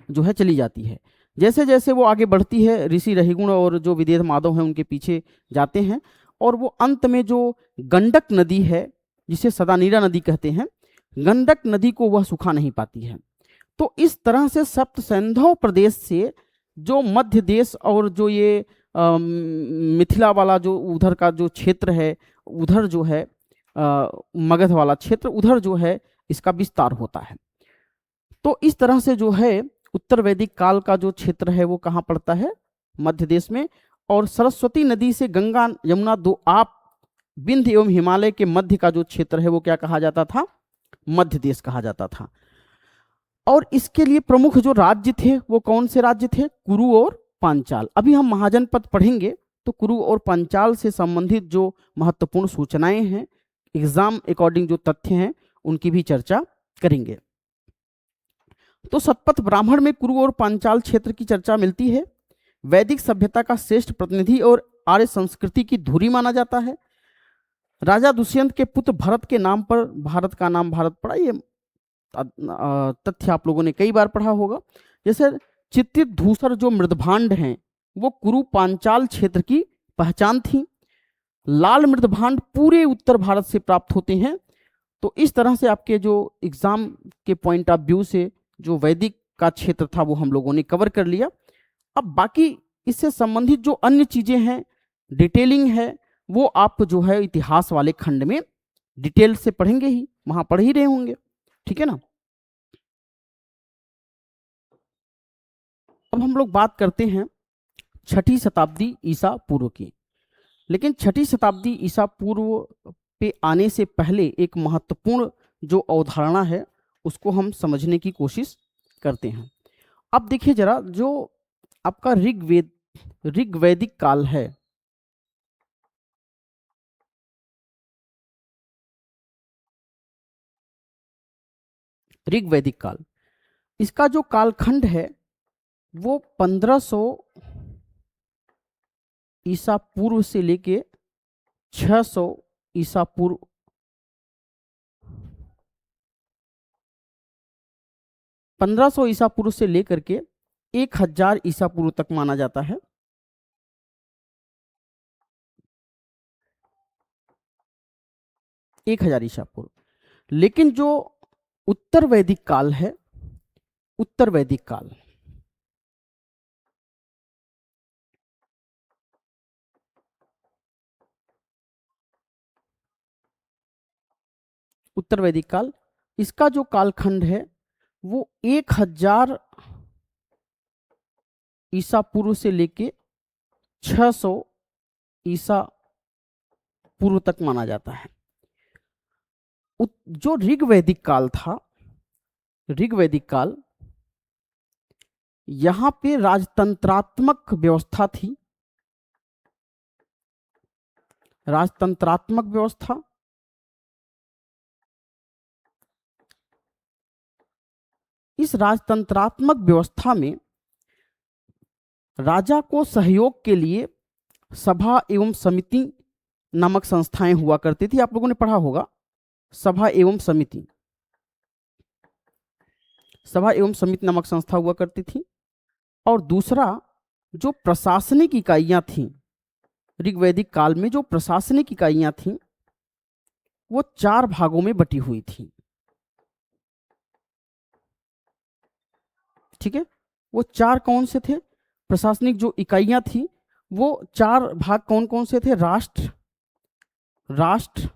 जो है चली जाती है। जैसे जैसे वो आगे बढ़ती है ऋषि रहिगुण और जो विदेह माधव हैं उनके पीछे जाते हैं, और वो अंत में जो गंडक नदी है जिसे सदानीरा नदी कहते हैं, गंडक नदी को वह सुखा नहीं पाती है। तो इस तरह से सप्त सिंधु प्रदेश से जो मध्य देश और जो ये मिथिला वाला जो उधर का जो क्षेत्र है, उधर जो है मगध वाला क्षेत्र, उधर जो है इसका विस्तार होता है। तो इस तरह से जो है उत्तर वैदिक काल का जो क्षेत्र है वो कहाँ पड़ता है? मध्य देश में। और सरस्वती नदी से गंगा यमुना दो आप विंध्य एवं हिमालय के मध्य का जो क्षेत्र है वो क्या कहा जाता था? मध्य देश कहा जाता था। और इसके लिए प्रमुख जो राज्य थे वो कौन से राज्य थे? कुरु और पांचाल। अभी हम महाजनपद पढ़ेंगे तो कुरु और पांचाल से संबंधित जो महत्वपूर्ण सूचनाएं हैं, एग्जाम अकॉर्डिंग जो तथ्य हैं, उनकी भी चर्चा करेंगे। तो शतपथ ब्राह्मण में कुरु और पांचाल क्षेत्र की चर्चा मिलती है। वैदिक सभ्यता का श्रेष्ठ प्रतिनिधि और आर्य संस्कृति की धुरी माना जाता है। राजा दुष्यंत के पुत्र भरत के नाम पर भारत का नाम भारत पड़ा। ये तथ्य आप लोगों ने कई बार पढ़ा होगा। जैसे चित्रित धूसर जो मृदभांड हैं वो कुरु पांचाल क्षेत्र की पहचान थी। लाल मृदभांड पूरे उत्तर भारत से प्राप्त होते हैं। तो इस तरह से आपके जो एग्जाम के पॉइंट ऑफ व्यू से जो वैदिक का क्षेत्र था वो हम लोगों ने कवर कर लिया। अब बाकी इससे संबंधित जो अन्य चीजें हैं, डिटेलिंग है, वो आप जो है इतिहास वाले खंड में डिटेल से पढ़ेंगे ही, वहां पढ़ ही रहे होंगे, ठीक है ना। अब हम लोग बात करते हैं 6ठी शताब्दी ईसा पूर्व की। लेकिन 6ठी शताब्दी ईसा पूर्व पे आने से पहले एक महत्वपूर्ण जो अवधारणा है उसको हम समझने की कोशिश करते हैं। अब देखिए जरा, जो आपका ऋग्वैदिक काल है, ऋग्वैदिक काल, इसका जो कालखंड है वो 1500 ईसा पूर्व से लेके 600 ईसा पूर्व 1500 ईसा पूर्व से लेकर के 1000 ईसा पूर्व तक माना जाता है। एक हजार ईसा पूर्व। लेकिन जो उत्तर वैदिक काल है, उत्तर वैदिक काल, उत्तर वैदिक काल, इसका जो कालखंड है वो 1000 ईसा पूर्व से लेके 600 ईसा पूर्व तक माना जाता है। जो ऋग्वैदिक काल था, ऋग्वैदिक काल, यहां पे राजतंत्रात्मक व्यवस्था थी, राजतंत्रात्मक व्यवस्था। इस राजतंत्रात्मक व्यवस्था में राजा को सहयोग के लिए सभा एवं समिति नामक संस्थाएं हुआ करती थी। आप लोगों ने पढ़ा होगा, सभा एवं समिति, सभा एवं समिति नामक संस्था हुआ करती थी। और दूसरा, जो प्रशासनिक इकाइयां थीं, ऋग्वैदिक काल में जो प्रशासनिक इकाइयां थीं वो 4 भागों में बटी हुई थी, ठीक है। वो 4 कौन से थे? प्रशासनिक जो इकाइयां थी वो 4 भाग कौन कौन से थे? राष्ट्र, राष्ट्र,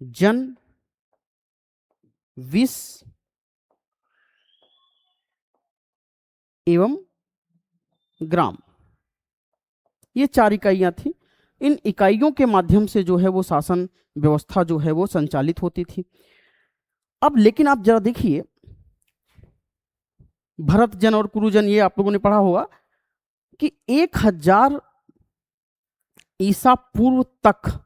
जन, विष एवं ग्राम। ये 4 इकाइयां थी। इन इकाइयों के माध्यम से जो है वो शासन व्यवस्था जो है वो संचालित होती थी। अब लेकिन आप जरा देखिए, भरत जन और कुरुजन, ये आप लोगों ने पढ़ा होगा कि 1000 ईसा पूर्व तक,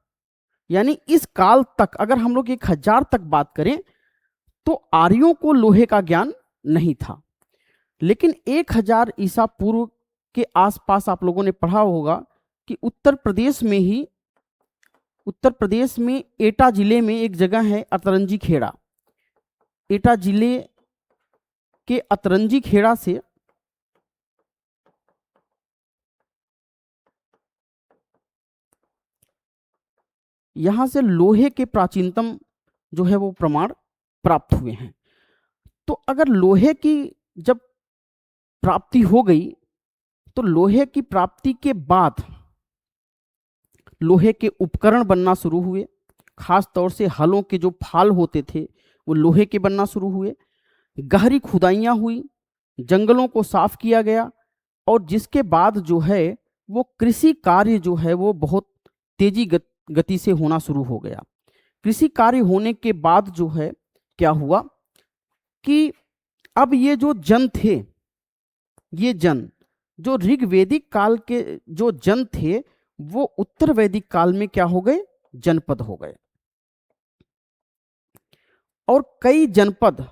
यानी इस काल तक, अगर हम लोग 1000 तक बात करें तो आर्यों को लोहे का ज्ञान नहीं था। लेकिन 1000 ईसा पूर्व के आसपास आप लोगों ने पढ़ा होगा कि उत्तर प्रदेश में ही, उत्तर प्रदेश में एटा जिले में एक जगह है अतरंजी खेड़ा। एटा जिले के अतरंजी खेड़ा से यहां से लोहे के प्राचीनतम जो है वो प्रमाण प्राप्त हुए हैं। तो अगर लोहे की जब प्राप्ति हो गई तो लोहे की प्राप्ति के बाद लोहे के उपकरण बनना शुरू हुए। खास तौर से हलों के जो फाल होते थे वो लोहे के बनना शुरू हुए। गहरी खुदाइयां हुई, जंगलों को साफ किया गया और जिसके बाद जो है वो कृषि कार्य जो है वो बहुत तेजी गति से होना शुरू हो गया। कृषि कार्य होने के बाद जो है क्या हुआ कि अब ये जो जन थे, ये जन जो ऋग्वैदिक काल के जो जन थे वो उत्तर वैदिक काल में क्या हो गए? जनपद हो गए। और कई जनपद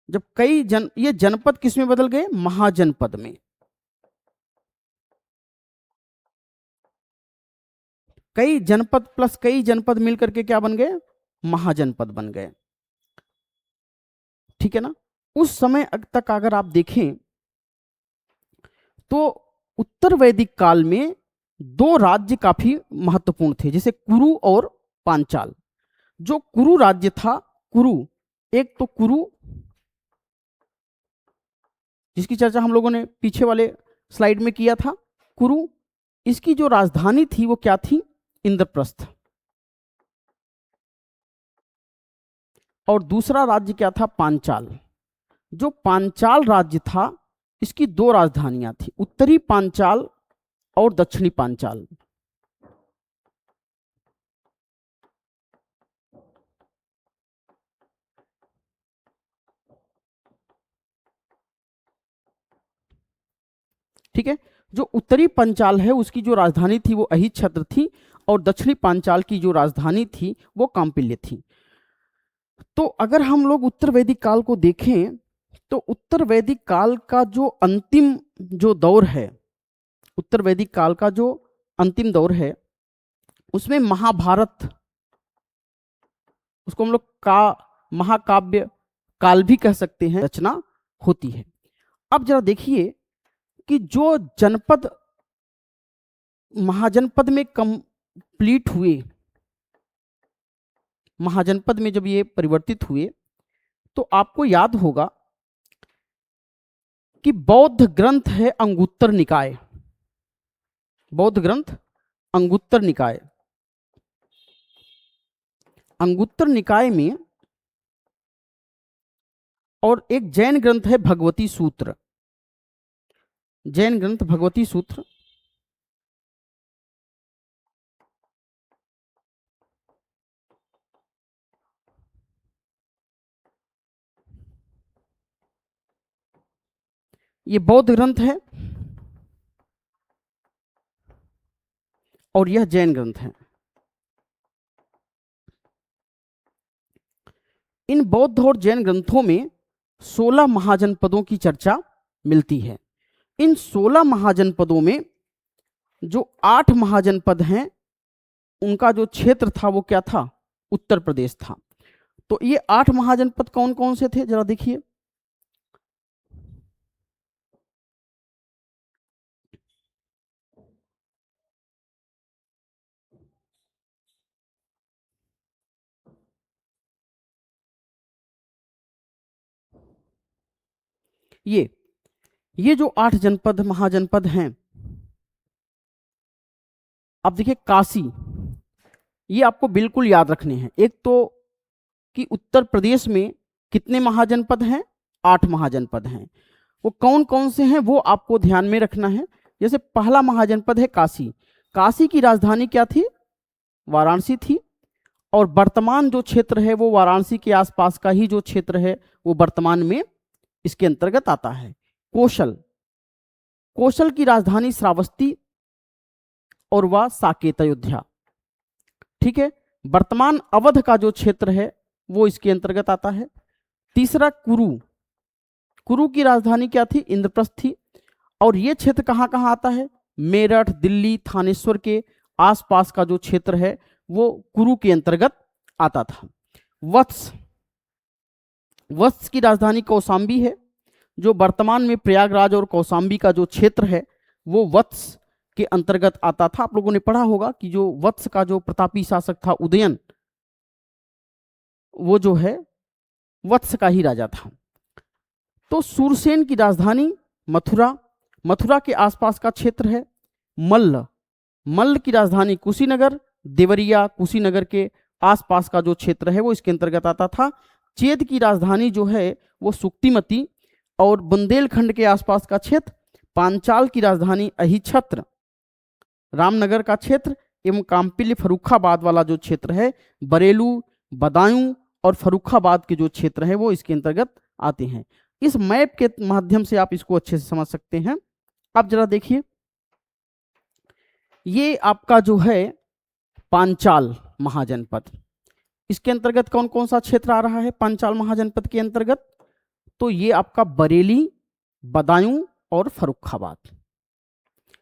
जब ये जनपद किस में बदल गए? महाजनपद में। कई जनपद प्लस कई जनपद मिलकर के क्या बन गए? महाजनपद बन गए। ठीक है ना। उस समय तक अगर आप देखें तो उत्तर वैदिक काल में दो राज्य काफी महत्वपूर्ण थे, जैसे कुरु और पांचाल। जो कुरु राज्य था, कुरु, एक तो कुरु जिसकी चर्चा हम लोगों ने पीछे वाले स्लाइड में किया था, कुरु, इसकी जो राजधानी थी वो क्या थी? इंद्रप्रस्थ। और दूसरा राज्य क्या था? पांचाल। जो पांचाल राज्य था इसकी दो राजधानियां थी, उत्तरी पांचाल और दक्षिणी पांचाल। ठीक है। जो उत्तरी पांचाल है उसकी जो राजधानी थी वो अहिच्छत्र थी, और दक्षिणी पांचाल की जो राजधानी थी वो कांपिल्य थी। तो अगर हम लोग उत्तर वैदिक काल को देखें तो उत्तर वैदिक काल का जो अंतिम जो दौर है, उत्तर वैदिक काल का जो अंतिम दौर है उसमें महाभारत, उसको हम लोग का महाकाव्य काल भी कह सकते हैं, रचना होती है। अब जरा देखिए कि जो जनपद महाजनपद में कंप्लीट हुए, महाजनपद में जब ये परिवर्तित हुए तो आपको याद होगा कि बौद्ध ग्रंथ है अंगुत्तर निकाय, बौद्ध ग्रंथ अंगुत्तर निकाय। अंगुत्तर निकाय में और एक जैन ग्रंथ है भगवती सूत्र, जैन ग्रंथ भगवती सूत्र। ये बौद्ध ग्रंथ है और यह जैन ग्रंथ है। इन बौद्ध और जैन ग्रंथों में 16 महाजनपदों की चर्चा मिलती है। इन 16 महाजनपदों में जो 8 महाजनपद हैं उनका जो क्षेत्र था वो क्या था? उत्तर प्रदेश था। तो ये 8 महाजनपद कौन कौन से थे जरा देखिए। ये जो 8 जनपद महाजनपद हैं, अब देखिए काशी, ये आपको बिल्कुल याद रखने हैं। एक तो कि उत्तर प्रदेश में कितने महाजनपद हैं? 8 महाजनपद हैं। वो कौन कौन से हैं वो आपको ध्यान में रखना है। जैसे पहला महाजनपद है काशी। काशी की राजधानी क्या थी? वाराणसी थी। और वर्तमान जो क्षेत्र है वो वाराणसी के आसपास का ही जो क्षेत्र है वो वर्तमान में इसके अंतर्गत आता है। कौशल, कौशल की राजधानी श्रावस्ती और वह साकेत अयोध्या। ठीक है। वर्तमान अवध का जो क्षेत्र है वो इसके अंतर्गत आता है। तीसरा कुरु, कुरु की राजधानी क्या थी? इंद्रप्रस्थ थी। और ये क्षेत्र कहाँ कहाँ आता है? मेरठ, दिल्ली, थानेश्वर के आसपास का जो क्षेत्र है वो कुरु के अंतर्गत आता था। वत्स, वत्स की राजधानी कौशांबी है। जो वर्तमान में प्रयागराज और कौशांबी का जो क्षेत्र है वो वत्स के अंतर्गत आता था। आप लोगों ने पढ़ा होगा कि जो वत्स का जो प्रतापी शासक था उदयन, वो जो है वत्स का ही राजा था। तो सूरसेन की राजधानी मथुरा, मथुरा के आसपास का क्षेत्र है। मल्ल, मल्ल की राजधानी कुशीनगर, देवरिया, कुशीनगर के आसपास का जो क्षेत्र है वो इसके अंतर्गत आता था। चेद की राजधानी जो है वो सुक्तिमती और बुंदेलखंड के आसपास का क्षेत्र। पांचाल की राजधानी अहिच्छत्र, रामनगर का क्षेत्र एवं कांपिल्य फर्रुखाबाद वाला जो क्षेत्र है, बरेलू, बदायूं और फर्रुखाबाद के जो क्षेत्र है वो इसके अंतर्गत आते हैं। इस मैप के माध्यम से आप इसको अच्छे से समझ सकते हैं। अब जरा देखिए, ये आपका जो है पांचाल महाजनपद, इसके अंतर्गत कौन कौन सा क्षेत्र आ रहा है? पांचाल महाजनपद के अंतर्गत तो ये आपका बरेली, बदायूं और फर्रुखाबाद।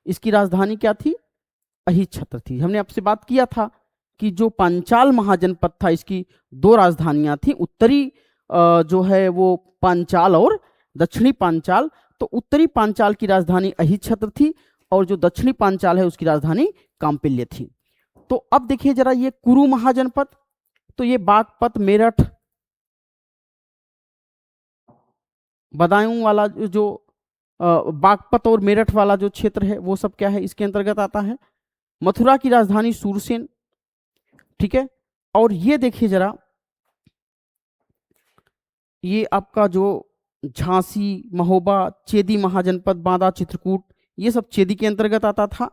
इसकी राजधानी क्या थी? अहिच्छत्र थी। हमने आपसे बात किया था कि जो पांचाल महाजनपद था इसकी दो राजधानियां थी, उत्तरी जो है वो पांचाल और दक्षिणी पांचाल। तो उत्तरी पांचाल की राजधानी अहिच्छत्र थी और जो दक्षिणी पांचाल है उसकी राजधानी कांपिल्य थी। तो अब देखिए जरा ये कुरु महाजनपद, तो ये बागपत, मेरठ, बदायूं वाला जो बागपत और मेरठ वाला जो क्षेत्र है वो सब क्या है, इसके अंतर्गत आता है। मथुरा की राजधानी सूरसेन, ठीक है। और ये देखिए जरा, ये आपका जो झांसी, महोबा, चेदी महाजनपद, बांदा, चित्रकूट, ये सब चेदी के अंतर्गत आता था।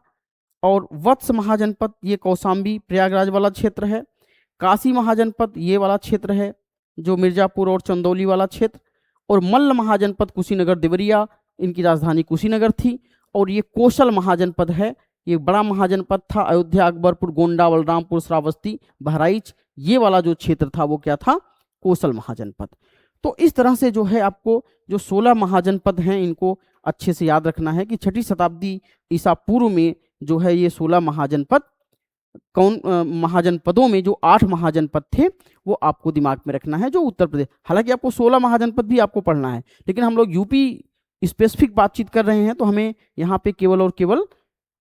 और वत्स महाजनपद ये कौशाम्बी, प्रयागराज वाला क्षेत्र है। काशी महाजनपद ये वाला क्षेत्र है जो मिर्जापुर और चंदौली वाला क्षेत्र। और मल्ल महाजनपद कुशीनगर, देवरिया, इनकी राजधानी कुशीनगर थी। और ये कौशल महाजनपद है, ये बड़ा महाजनपद था, अयोध्या, अकबरपुर, गोंडा, बलरामपुर, श्रावस्ती, बहराइच, ये वाला जो क्षेत्र था वो क्या था? कौशल महाजनपद। तो इस तरह से जो है आपको जो 16 महाजनपद हैं इनको अच्छे से याद रखना है कि 6ठी शताब्दी ईसा पूर्व में जो है ये 16 महाजनपद, कौन महाजनपदों में जो 8 महाजनपद थे वो आपको दिमाग में रखना है, जो उत्तर प्रदेश। हालांकि आपको 16 महाजनपद भी आपको पढ़ना है, लेकिन हम लोग यूपी स्पेसिफिक बातचीत कर रहे हैं तो हमें यहाँ पे केवल और केवल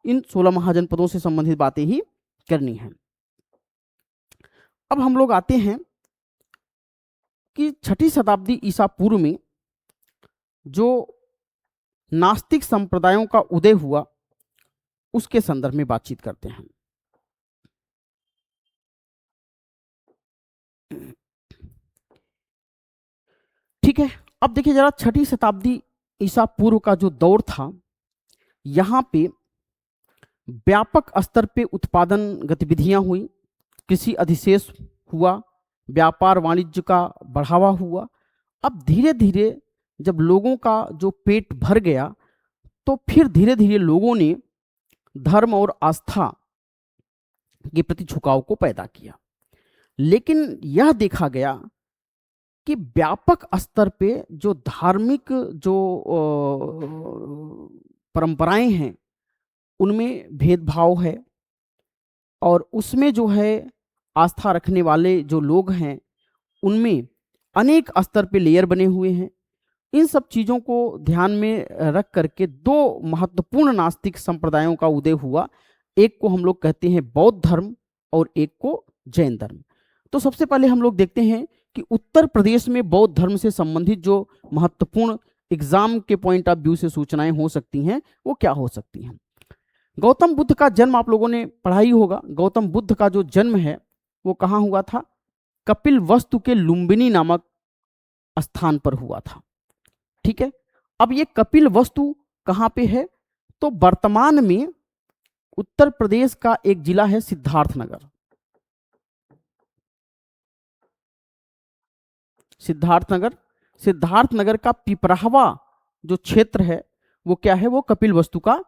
इन 16 महाजनपदों से संबंधित बातें ही करनी है। अब हम लोग आते हैं कि 6ठी शताब्दी ईसा पूर्व में जो नास्तिक संप्रदायों का उदय हुआ उसके संदर्भ में बातचीत करते हैं। ठीक है, अब देखिए जरा 6ठी शताब्दी ईसा पूर्व का जो दौर था, यहाँ पे व्यापक स्तर पे उत्पादन गतिविधियां हुई, कृषि अधिशेष हुआ, व्यापार वाणिज्य का बढ़ावा हुआ। अब धीरे धीरे जब लोगों का जो पेट भर गया तो फिर धीरे धीरे लोगों ने धर्म और आस्था के प्रति झुकाव को पैदा किया। लेकिन यह देखा गया कि व्यापक स्तर पे जो धार्मिक जो परंपराएं हैं उनमें भेदभाव है, और उसमें जो है आस्था रखने वाले जो लोग हैं उनमें अनेक स्तर पे लेयर बने हुए हैं। इन सब चीज़ों को ध्यान में रख करके दो महत्वपूर्ण नास्तिक संप्रदायों का उदय हुआ। एक को हम लोग कहते हैं बौद्ध धर्म और एक को जैन धर्म। तो सबसे पहले हम लोग देखते हैं कि उत्तर प्रदेश में बौद्ध धर्म से संबंधित जो महत्वपूर्ण एग्जाम के पॉइंट ऑफ व्यू से सूचनाएं हो सकती हैं वो क्या हो सकती हैं। गौतम बुद्ध का जन्म आप लोगों ने पढ़ा ही होगा। गौतम बुद्ध का जो जन्म है वो कहाँ हुआ था? कपिल वस्तु के लुम्बिनी नामक स्थान पर हुआ था। ठीक है, अब ये कपिल वस्तु कहाँ पे है? तो वर्तमान में उत्तर प्रदेश का एक जिला है सिद्धार्थनगर। सिद्धार्थनगर का पिपराहवा जो क्षेत्र है वो क्या है? वो कपिल वस्तु का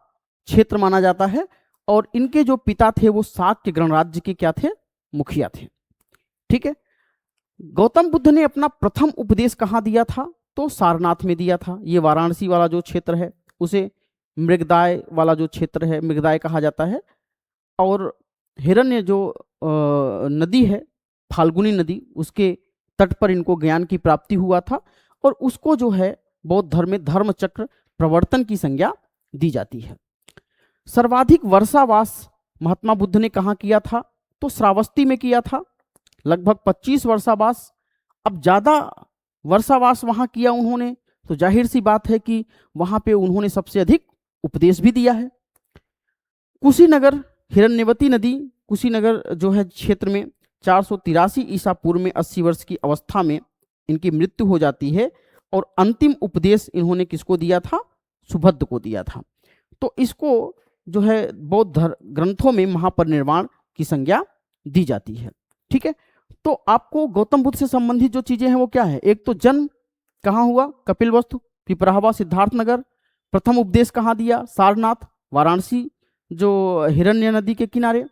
क्षेत्र माना जाता है। और इनके जो पिता थे वो शाक्य गणराज्य के क्या थे? मुखिया थे। ठीक है, गौतम बुद्ध ने अपना प्रथम उपदेश कहाँ दिया था? तो सारनाथ में दिया था। ये वाराणसी वाला जो क्षेत्र है उसे मृगदाय वाला जो क्षेत्र है, मृगदाय कहा जाता है। और हिरण्य जो नदी है, फाल्गुनी नदी, उसके तट पर इनको ज्ञान की प्राप्ति हुआ था। और उसको जो है बौद्ध धर्म में धर्मचक्र प्रवर्तन की संज्ञा दी जाती है। सर्वाधिक वर्षावास महात्मा बुद्ध ने कहाँ किया था? तो श्रावस्ती में किया था, लगभग 25 वर्षावास। अब ज़्यादा वर्षावास वहाँ किया उन्होंने, तो जाहिर सी बात है कि वहाँ पे उन्होंने सबसे अधिक उपदेश भी दिया है। कुशीनगर, हिरण्यवती नदी कुशीनगर जो है क्षेत्र में 483 ईसा पूर्व में 80 वर्ष की अवस्था में इनकी मृत्यु हो जाती है। और अंतिम उपदेश इन्होंने किसको दिया था? सुभद्र को दिया था। तो इसको जो है बौद्ध ग्रंथों में महापरिनिर्वाण की संज्ञा दी जाती है। ठीक है, तो आपको गौतम बुद्ध से संबंधित जो चीजें हैं वो क्या है? एक तो जन्म कहाँ हुआ? कपिल वस्तु, पिपराहवा, सिद्धार्थनगर। प्रथम उपदेश कहाँ दिया? सारनाथ, वाराणसी जो हिरण्य नदी के किनारे,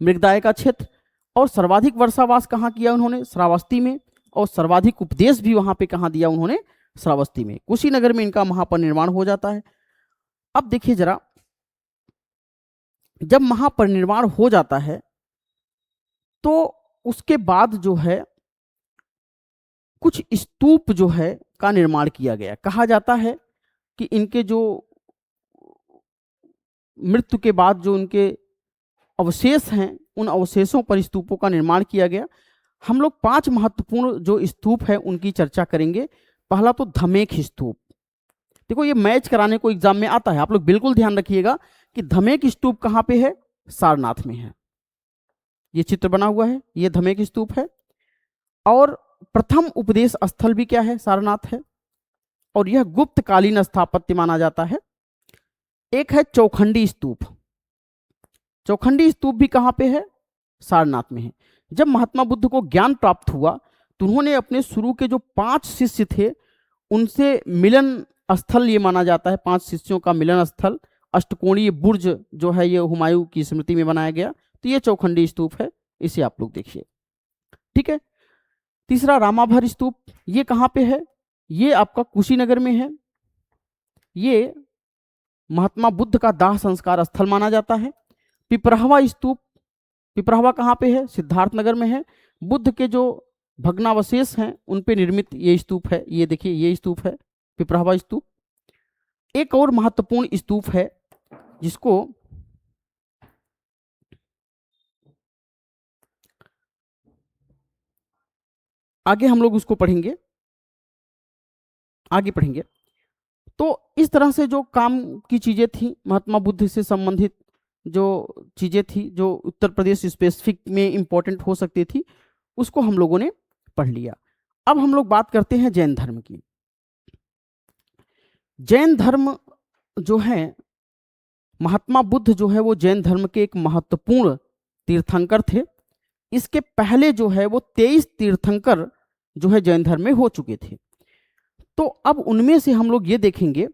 मृगदाय का क्षेत्र। और सर्वाधिक वर्षावास कहाँ किया उन्होंने? श्रावस्ती में। और सर्वाधिक उपदेश भी वहां पे कहाँ दिया उन्होंने, श्रावस्ती में। कुशीनगर में इनका महापरिनिर्वाण हो जाता है। अब देखिए जरा, जब महापरिनिर्वाण हो जाता है तो उसके बाद जो है कुछ स्तूप जो है का निर्माण किया गया। कहा जाता है कि इनके जो मृत्यु के बाद जो उनके अवशेष हैं, उन अवशेषों पर स्तूपों का निर्माण किया गया। हम लोग 5 महत्वपूर्ण जो स्तूप है उनकी चर्चा करेंगे। पहला तो धमेख स्तूप। देखो ये मैच कराने को एग्जाम में आता है, आप लोग बिल्कुल ध्यान रखिएगा कि धमेख स्तूप कहाँ पे है, सारनाथ में है। ये चित्र बना हुआ है, ये धमेख स्तूप है। और प्रथम उपदेश स्थल भी क्या है, सारनाथ है। और यह गुप्तकालीन स्थापत्य माना जाता है। एक है चौखंडी स्तूप। चौखंडी स्तूप भी कहाँ पे है, सारनाथ में है। जब महात्मा बुद्ध को ज्ञान प्राप्त हुआ तो उन्होंने अपने शुरू के जो 5 शिष्य थे उनसे मिलन स्थल ये माना जाता है, 5 शिष्यों का मिलन स्थल। अष्टकोणीय बुर्ज जो है ये हुमायूं की स्मृति में बनाया गया। तो ये चौखंडी स्तूप है, इसे आप लोग देखिए। ठीक है। तीसरा रामाभर स्तूप, ये कहाँ पे है, ये आपका कुशीनगर में है। ये महात्मा बुद्ध का दाह संस्कार स्थल माना जाता है। पिपरावा स्तूप, पिपरावा कहाँ पे है, सिद्धार्थनगर में है। बुद्ध के जो भग्नावशेष हैं उन पे निर्मित ये स्तूप है। ये देखिए ये स्तूप है, पिपरावा स्तूप। एक और महत्वपूर्ण स्तूप है जिसको आगे हम लोग उसको पढ़ेंगे, आगे पढ़ेंगे। तो इस तरह से जो काम की चीजें थी, महात्मा बुद्ध से संबंधित जो चीजें थी, जो उत्तर प्रदेश स्पेसिफिक में इंपॉर्टेंट हो सकती थी, उसको हम लोगों ने पढ़ लिया। अब हम लोग बात करते हैं जैन धर्म की। जैन धर्म जो है, महात्मा बुद्ध जो है वो जैन धर्म के एक महत्वपूर्ण तीर्थंकर थे। इसके पहले जो है वो 23 तीर्थंकर जो है जैन धर्म में हो चुके थे। तो अब उनमें से हम लोग ये देखेंगे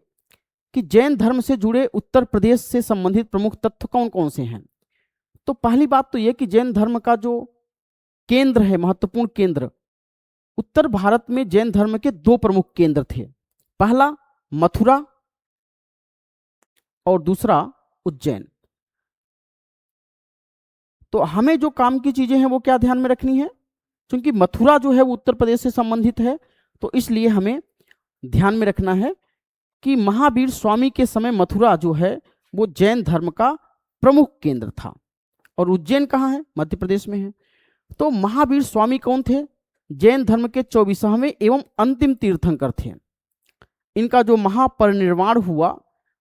कि जैन धर्म से जुड़े उत्तर प्रदेश से संबंधित प्रमुख तत्व कौन कौन से हैं। तो पहली बात तो यह कि जैन धर्म का जो केंद्र है, महत्वपूर्ण केंद्र, उत्तर भारत में जैन धर्म के 2 प्रमुख केंद्र थे। पहला मथुरा और दूसरा उज्जैन। तो हमें जो काम की चीजें हैं वो क्या ध्यान में रखनी है, क्योंकि मथुरा जो है वो उत्तर प्रदेश से संबंधित है, तो इसलिए हमें ध्यान में रखना है कि महावीर स्वामी के समय मथुरा जो है वो जैन धर्म का प्रमुख केंद्र था। और उज्जैन कहाँ है, मध्य प्रदेश में है। तो महावीर स्वामी कौन थे, जैन धर्म के 24वें एवं अंतिम तीर्थंकर थे। इनका जो महापरिनिर्वाण हुआ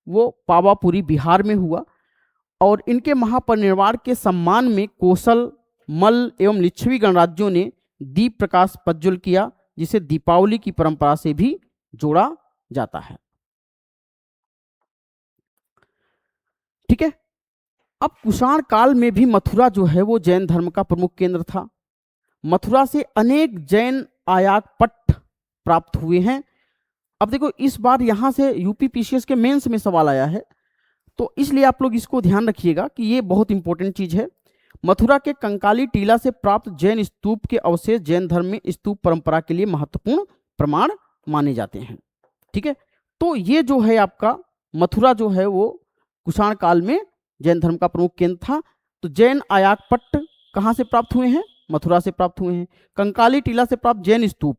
वो पावापुरी बिहार में हुआ। और इनके महापरिनिर्वाण के सम्मान में कोसल, मल्ल एवं लिच्छवी गणराज्यों ने दीप प्रकाश प्रज्वल किया, जिसे दीपावली की परंपरा से भी जोड़ा जाता है। ठीक है। अब कुषाण काल में भी मथुरा जो है वो जैन धर्म का प्रमुख केंद्र था। मथुरा से अनेक जैन आयात पट प्राप्त हुए हैं। अब देखो इस बार यहां से यूपी पीसीएस के मेंस में सवाल आया है, तो इसलिए आप लोग इसको ध्यान रखिएगा कि ये बहुत इंपॉर्टेंट चीज है। मथुरा के कंकाली टीला से प्राप्त जैन स्तूप के अवशेष जैन धर्म में स्तूप परंपरा के लिए महत्वपूर्ण प्रमाण माने जाते हैं। ठीक है। तो ये जो है आपका मथुरा जो है वो कुषाण काल में जैन धर्म का प्रमुख केंद्र था। तो जैन आयाक पट्ट कहाँ से प्राप्त हुए हैं, मथुरा से प्राप्त हुए हैं। कंकाली टीला से प्राप्त जैन स्तूप,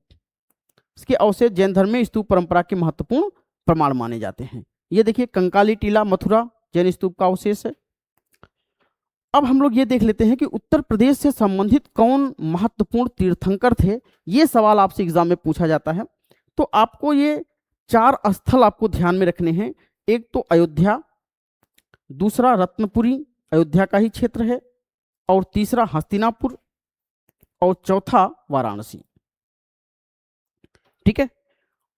इसके अवशेष जैन धर्म में स्तूप परंपरा के महत्वपूर्ण प्रमाण माने जाते हैं। ये देखिए कंकाली टीला मथुरा जैन स्तूप का अवशेष है। अब हम लोग ये देख लेते हैं कि उत्तर प्रदेश से संबंधित कौन महत्वपूर्ण तीर्थंकर थे। ये सवाल आपसे एग्जाम में पूछा जाता है। तो आपको ये 4 स्थल आपको ध्यान में रखने हैं। एक तो अयोध्या, दूसरा रत्नपुरी, अयोध्या का ही क्षेत्र है, और तीसरा हस्तिनापुर, और चौथा वाराणसी। ठीक है।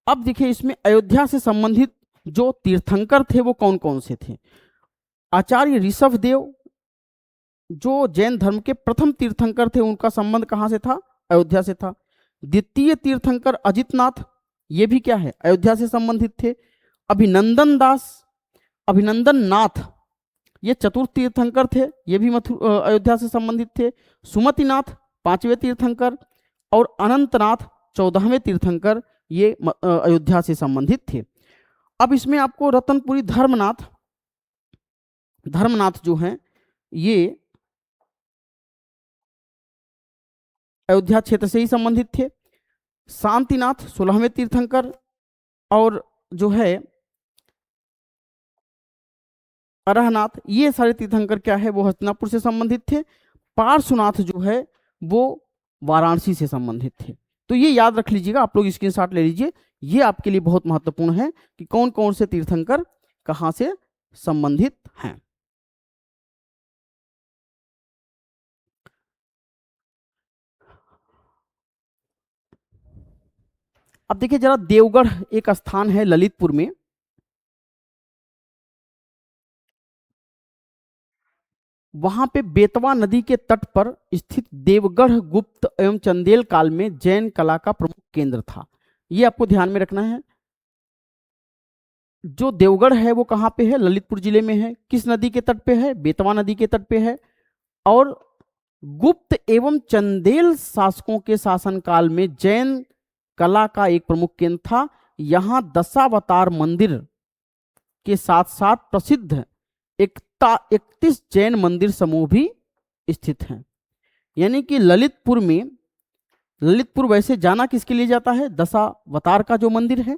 अब देखिए इसमें अयोध्या से संबंधित जो तीर्थंकर थे वो कौन कौन से थे। आचार्य ऋषभ देव जो जैन धर्म के प्रथम तीर्थंकर थे, उनका संबंध कहां से था, अयोध्या से था। द्वितीय तीर्थंकर अजितनाथ, ये भी क्या है, अयोध्या से संबंधित थे। अभिनंदन दास, अभिनंदन नाथ, ये चतुर्थ तीर्थंकर थे, ये भी अयोध्या से संबंधित थे। सुमतिनाथ 5वें तीर्थंकर, और अनंतनाथ 14वें तीर्थंकर, ये अयोध्या से संबंधित थे। अब इसमें आपको रतनपुरी धर्मनाथ, धर्मनाथ जो हैं ये अयोध्या क्षेत्र से ही संबंधित थे। शांतिनाथ 16वें तीर्थंकर, और जो है अरहनाथ, ये सारे तीर्थंकर क्या है वो हस्तिनापुर से संबंधित थे। पार्श्वनाथ जो है वो वाराणसी से संबंधित थे। तो ये याद रख लीजिएगा, आप लोग स्क्रीनशॉट ले लीजिए, ये आपके लिए बहुत महत्वपूर्ण है कि कौन कौन से तीर्थंकर कहाँ से संबंधित हैं। अब देखिए जरा, देवगढ़ एक स्थान है ललितपुर में, वहां पे बेतवा नदी के तट पर स्थित देवगढ़ गुप्त एवं चंदेल काल में जैन कला का प्रमुख केंद्र था। ये आपको ध्यान में रखना है। जो देवगढ़ है वो कहाँ पे है? ललितपुर जिले में है। किस नदी के तट पे है? बेतवा नदी के तट पे है। और गुप्त एवं चंदेल शासकों के शासनकाल में जैन कला का एक प्रमुख केंद्र था। यहाँ दशावतार मंदिर के साथ साथ प्रसिद्ध 31 जैन मंदिर समूह भी स्थित हैं। यानी कि ललितपुर में, ललितपुर वैसे जाना किसके लिए जाता है? दशावतार का जो मंदिर है,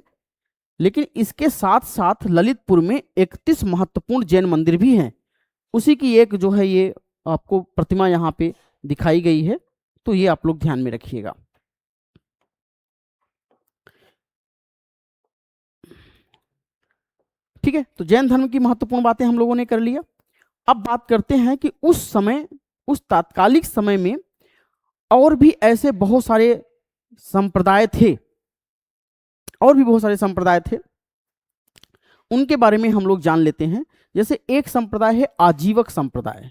लेकिन इसके साथ साथ ललितपुर में 31 महत्वपूर्ण जैन मंदिर भी हैं। उसी की एक जो है ये आपको प्रतिमा यहाँ पे दिखाई गई है, तो ये आप लोग ध्यान में रखिएगा। ठीक है, तो जैन धर्म की महत्वपूर्ण बातें हम लोगों ने कर लिया। अब बात करते हैं कि उस समय, उस तात्कालिक समय में और भी ऐसे बहुत सारे संप्रदाय थे, और भी बहुत सारे संप्रदाय थे, उनके बारे में हम लोग जान लेते हैं। जैसे एक संप्रदाय है आजीवक संप्रदाय।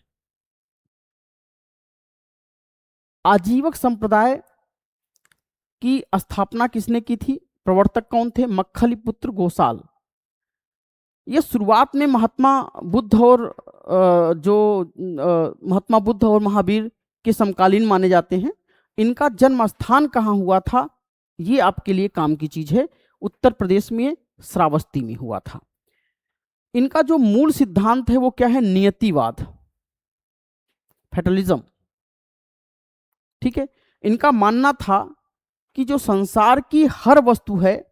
आजीवक संप्रदाय की स्थापना किसने की थी? प्रवर्तक कौन थे? मक्खलीपुत्र गोसाल। ये शुरुआत में महात्मा बुद्ध और महात्मा बुद्ध और महावीर के समकालीन माने जाते हैं। इनका जन्म स्थान कहाँ हुआ था, ये आपके लिए काम की चीज है। उत्तर प्रदेश में श्रावस्ती में हुआ था। इनका जो मूल सिद्धांत है वो क्या है? नियतिवाद, फैटलिज्म। ठीक है, इनका मानना था कि जो संसार की हर वस्तु है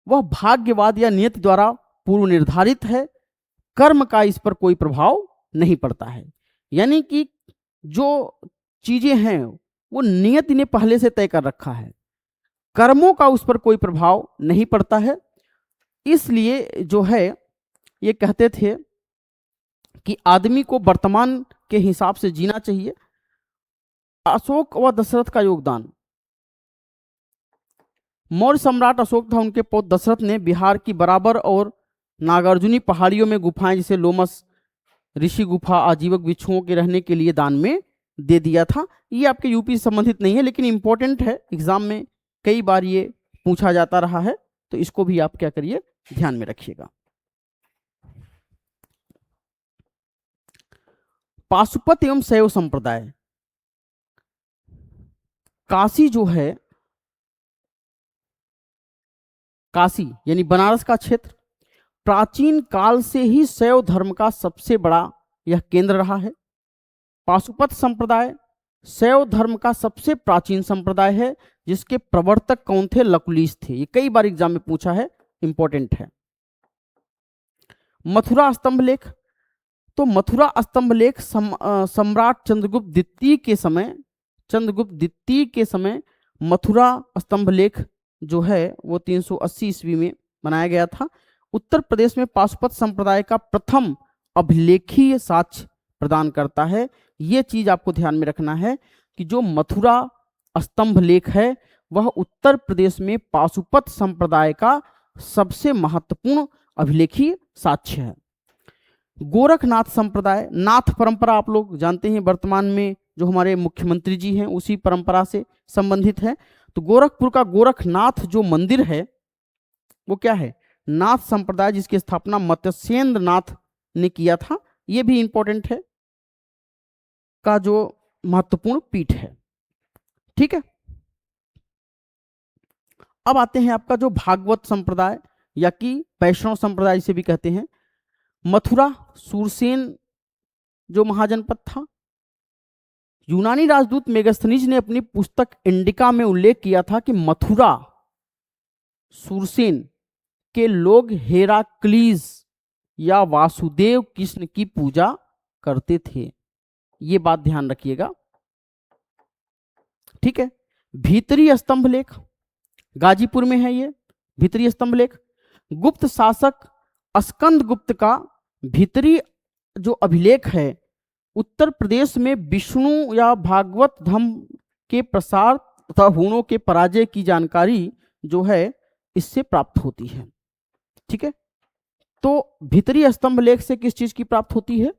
वह भाग्यवाद या नियति द्वारा पूर्व निर्धारित है, कर्म का इस पर कोई प्रभाव नहीं पड़ता है। यानी कि जो चीजें हैं वो नियति ने पहले से तय कर रखा है, कर्मों का उस पर कोई प्रभाव नहीं पड़ता है। इसलिए जो है ये कहते थे कि आदमी को वर्तमान के हिसाब से जीना चाहिए। अशोक व दशरथ का योगदान, मौर्य सम्राट अशोक था, उनके पौत्र दशरथ ने बिहार की बराबर और नागार्जुनी पहाड़ियों में गुफाएं, जैसे लोमस ऋषि गुफा, आजीवक भिक्षुओं के रहने के लिए दान में दे दिया था। ये आपके यूपी से संबंधित नहीं है, लेकिन इंपॉर्टेंट है, एग्जाम में कई बार ये पूछा जाता रहा है, तो इसको भी आप क्या करिए, ध्यान में रखिएगा। पाशुपत एवं शैव संप्रदाय। काशी जो है, काशी यानी बनारस का क्षेत्र, प्राचीन काल से ही शैव धर्म का सबसे बड़ा यह केंद्र रहा है। पाशुपत संप्रदाय शैव धर्म का सबसे प्राचीन संप्रदाय है, जिसके प्रवर्तक कौन थे? लकुलिश थे। ये कई बार एग्जाम में पूछा है, इंपॉर्टेंट है। मथुरा स्तंभलेख, तो मथुरा स्तंभलेख सम्राट चंद्रगुप्त द्वितीय के समय, चंद्रगुप्त द्वितीय के समय मथुरा स्तंभलेख जो है वो 380 ईस्वी में बनाया गया था। उत्तर प्रदेश में पाशुपत संप्रदाय का प्रथम अभिलेखीय साक्ष्य प्रदान करता है। यह चीज आपको ध्यान में रखना है कि जो मथुरा स्तंभलेख है वह उत्तर प्रदेश में पाशुपत संप्रदाय का सबसे महत्वपूर्ण अभिलेखीय साक्ष्य है। गोरखनाथ संप्रदाय, नाथ परंपरा आप लोग जानते हैं, वर्तमान में जो हमारे मुख्यमंत्री जी हैं उसी परंपरा से संबंधित है। तो गोरखपुर का गोरखनाथ जो मंदिर है वो क्या है? नाथ संप्रदाय, जिसकी स्थापना मत्स्येंद्र नाथ ने किया था। यह भी इंपॉर्टेंट है, का जो महत्वपूर्ण पीठ है। ठीक है, अब आते हैं आपका जो भागवत संप्रदाय या कि वैष्णव संप्रदाय से भी कहते हैं। मथुरा सूरसेन जो महाजनपद था, यूनानी राजदूत मेगास्थनीज ने अपनी पुस्तक इंडिका में उल्लेख किया था कि मथुरा सूरसेन के लोग हेराक्लीज या वासुदेव कृष्ण की पूजा करते थे। ये बात ध्यान रखिएगा, ठीक है। भीतरी स्तंभ लेख गाजीपुर में है ये भीतरी स्तंभ लेख। गुप्त शासक स्कंद गुप्त का भीतरी जो अभिलेख है उत्तर प्रदेश में विष्णु या भागवत धर्म के प्रसार तथा हुणों के पराजय की जानकारी जो है इससे प्राप्त होती है, ठीक है। तो भीतरी स्तंभ लेख से किस चीज की प्राप्त होती है?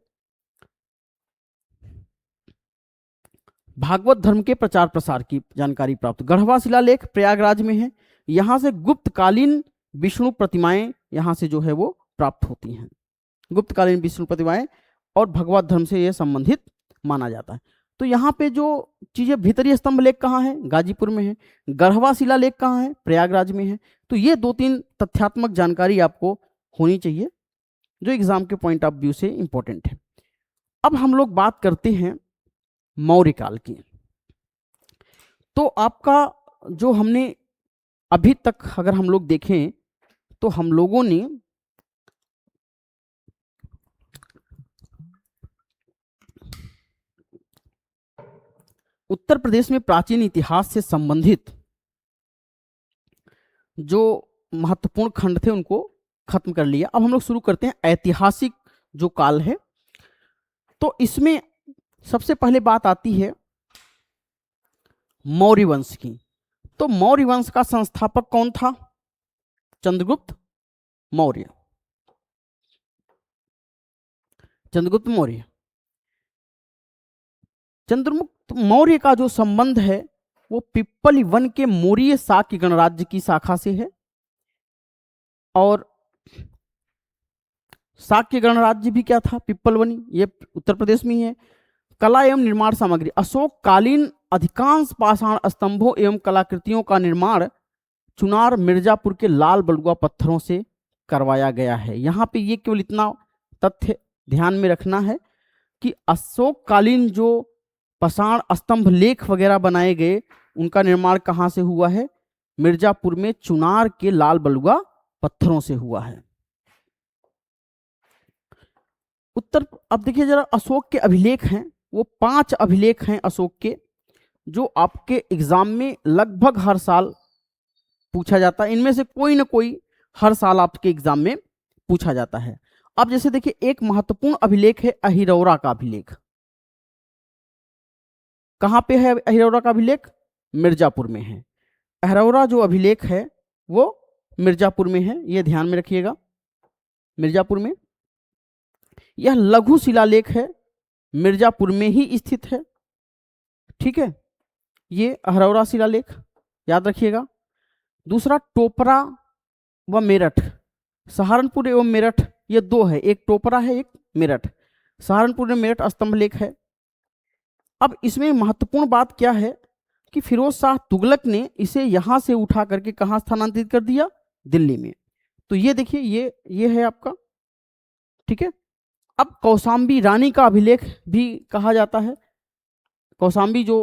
भागवत धर्म के प्रचार प्रसार की जानकारी प्राप्त। गढ़वा शिलालेख प्रयागराज में है, यहां से गुप्तकालीन विष्णु प्रतिमाएं यहां से जो है वो प्राप्त होती हैं। गुप्तकालीन विष्णु प्रतिमाएं और भगवत धर्म से यह संबंधित माना जाता है। तो यहाँ पे जो चीजें, भीतरी स्तंभ लेख कहाँ है? गाजीपुर में है। गढ़वा शिलालेख कहाँ है? प्रयागराज में है। तो ये 2-3 तथ्यात्मक जानकारी आपको होनी चाहिए जो एग्जाम के पॉइंट ऑफ व्यू से इंपॉर्टेंट है। अब हम लोग बात करते हैं मौर्य काल की। तो आपका जो हमने अभी तक अगर हम लोग देखें तो हम लोगों ने उत्तर प्रदेश में प्राचीन इतिहास से संबंधित जो महत्वपूर्ण खंड थे उनको खत्म कर लिया। अब हम लोग शुरू करते हैं ऐतिहासिक जो काल है। तो इसमें सबसे पहले बात आती है मौर्य वंश की। तो मौर्य वंश का संस्थापक कौन था? चंद्रगुप्त मौर्य। चंद्रगुप्त मौर्य। चंद्रगुप्त मौर्य का जो संबंध है वो पिप्पली वन के मौर्य शाक्य गणराज्य की शाखा से है। और शाक्य गणराज्य भी क्या था? पिप्पलवनी, ये उत्तर प्रदेश में ही है। कला एवं निर्माण सामग्री, अशोक कालीन अधिकांश पाषाण स्तंभों एवं कलाकृतियों का निर्माण चुनार मिर्जापुर के लाल बलुआ पत्थरों से करवाया गया है। यहाँ पे ये केवल इतना तथ्य ध्यान में रखना है कि अशोक कालीन जो पाषाण स्तंभ लेख वगैरह बनाए गए उनका निर्माण कहाँ से हुआ है? मिर्जापुर में चुनार के लाल बलुआ पत्थरों से हुआ है। अब देखिए जरा, अशोक के अभिलेख हैं वो 5 अभिलेख हैं अशोक के, जो आपके एग्जाम में लगभग हर साल पूछा जाता है। इनमें से कोई ना कोई हर साल आपके एग्जाम में पूछा जाता है। अब जैसे देखिए, एक महत्वपूर्ण अभिलेख है अहिरौरा का अभिलेख। कहां पे है अहिरौरा का अभिलेख? मिर्जापुर में है। अहिरौरा जो अभिलेख है वो मिर्जापुर में है, ये ध्यान में रखिएगा, मिर्जापुर में। यह लघु शिलालेख है, मिर्जापुर में ही स्थित है, ठीक है। ये अहिरौरा शिलालेख याद रखिएगा। दूसरा टोपरा व मेरठ, सहारनपुर एवं मेरठ, ये 2 है, एक टोपरा है एक मेरठ। सहारनपुर में मेरठ स्तंभ लेख है। अब इसमें महत्वपूर्ण बात क्या है कि फिरोज शाह तुगलक ने इसे यहां से उठा करके कहां स्थानांतरित कर दिया? दिल्ली में। तो ये देखिए, ये है आपका, ठीक है। अब कौशाम्बी रानी का अभिलेख भी कहा जाता है। कौशाम्बी जो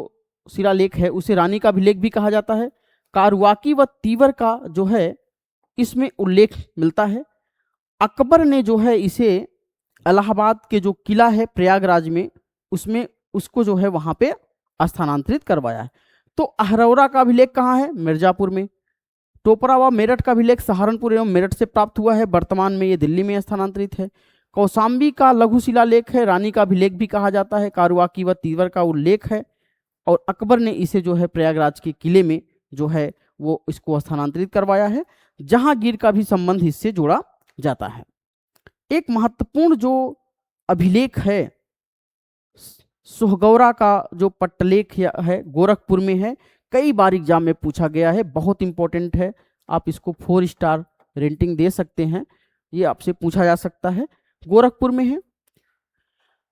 शिलालेख है उसे रानी का अभिलेख भी कहा जाता है। कारवाकी व तीवर का जो है इसमें उल्लेख मिलता है। अकबर ने जो है इसे इलाहाबाद के जो किला है प्रयागराज में उसमें उसको जो है वहां पे स्थानांतरित करवाया है। तो अहिरौरा का अभिलेख कहाँ है? मिर्जापुर में। टोपरा व मेरठ का अभिलेख सहारनपुर एवं मेरठ से प्राप्त हुआ है, वर्तमान में ये दिल्ली में स्थानांतरित है। कौशाम्बी का लघु शिलालेख है, रानी का अभिलेख भी कहा जाता है। कारुवाकी व तीवर का उल्लेख है और अकबर ने इसे जो है प्रयागराज के किले में जो है वो इसको स्थानांतरित करवाया है। जहांगीर का भी संबंध इससे जोड़ा जाता है। एक महत्वपूर्ण जो अभिलेख है सोहगौरा का जो पट्टलेख है, गोरखपुर में है। कई बार एग्जाम में पूछा गया है, बहुत इंपॉर्टेंट है, आप इसको 4 स्टार रेटिंग दे सकते हैं, ये आपसे पूछा जा सकता है। गोरखपुर में है।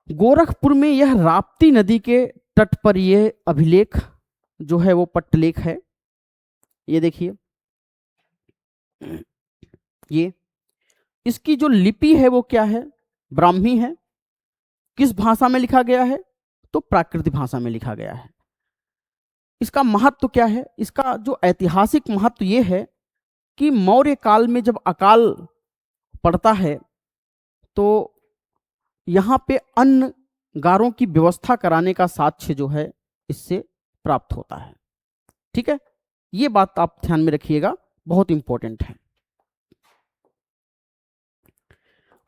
गोरखपुर में यह राप्ती नदी के तट पर यह अभिलेख जो है वो पट्टलेख है, ये देखिए ये इसकी जो लिपि है वो क्या है? ब्राह्मी है। किस भाषा में लिखा गया है? तो प्राकृत भाषा में लिखा गया है। इसका महत्व क्या है? इसका जो ऐतिहासिक महत्व ये है कि मौर्य काल में जब अकाल पड़ता है तो यहाँ पे अन्न गारों की व्यवस्था कराने का साक्ष्य जो है इससे प्राप्त होता है। ठीक है, ये बात आप ध्यान में रखिएगा, बहुत इंपॉर्टेंट है।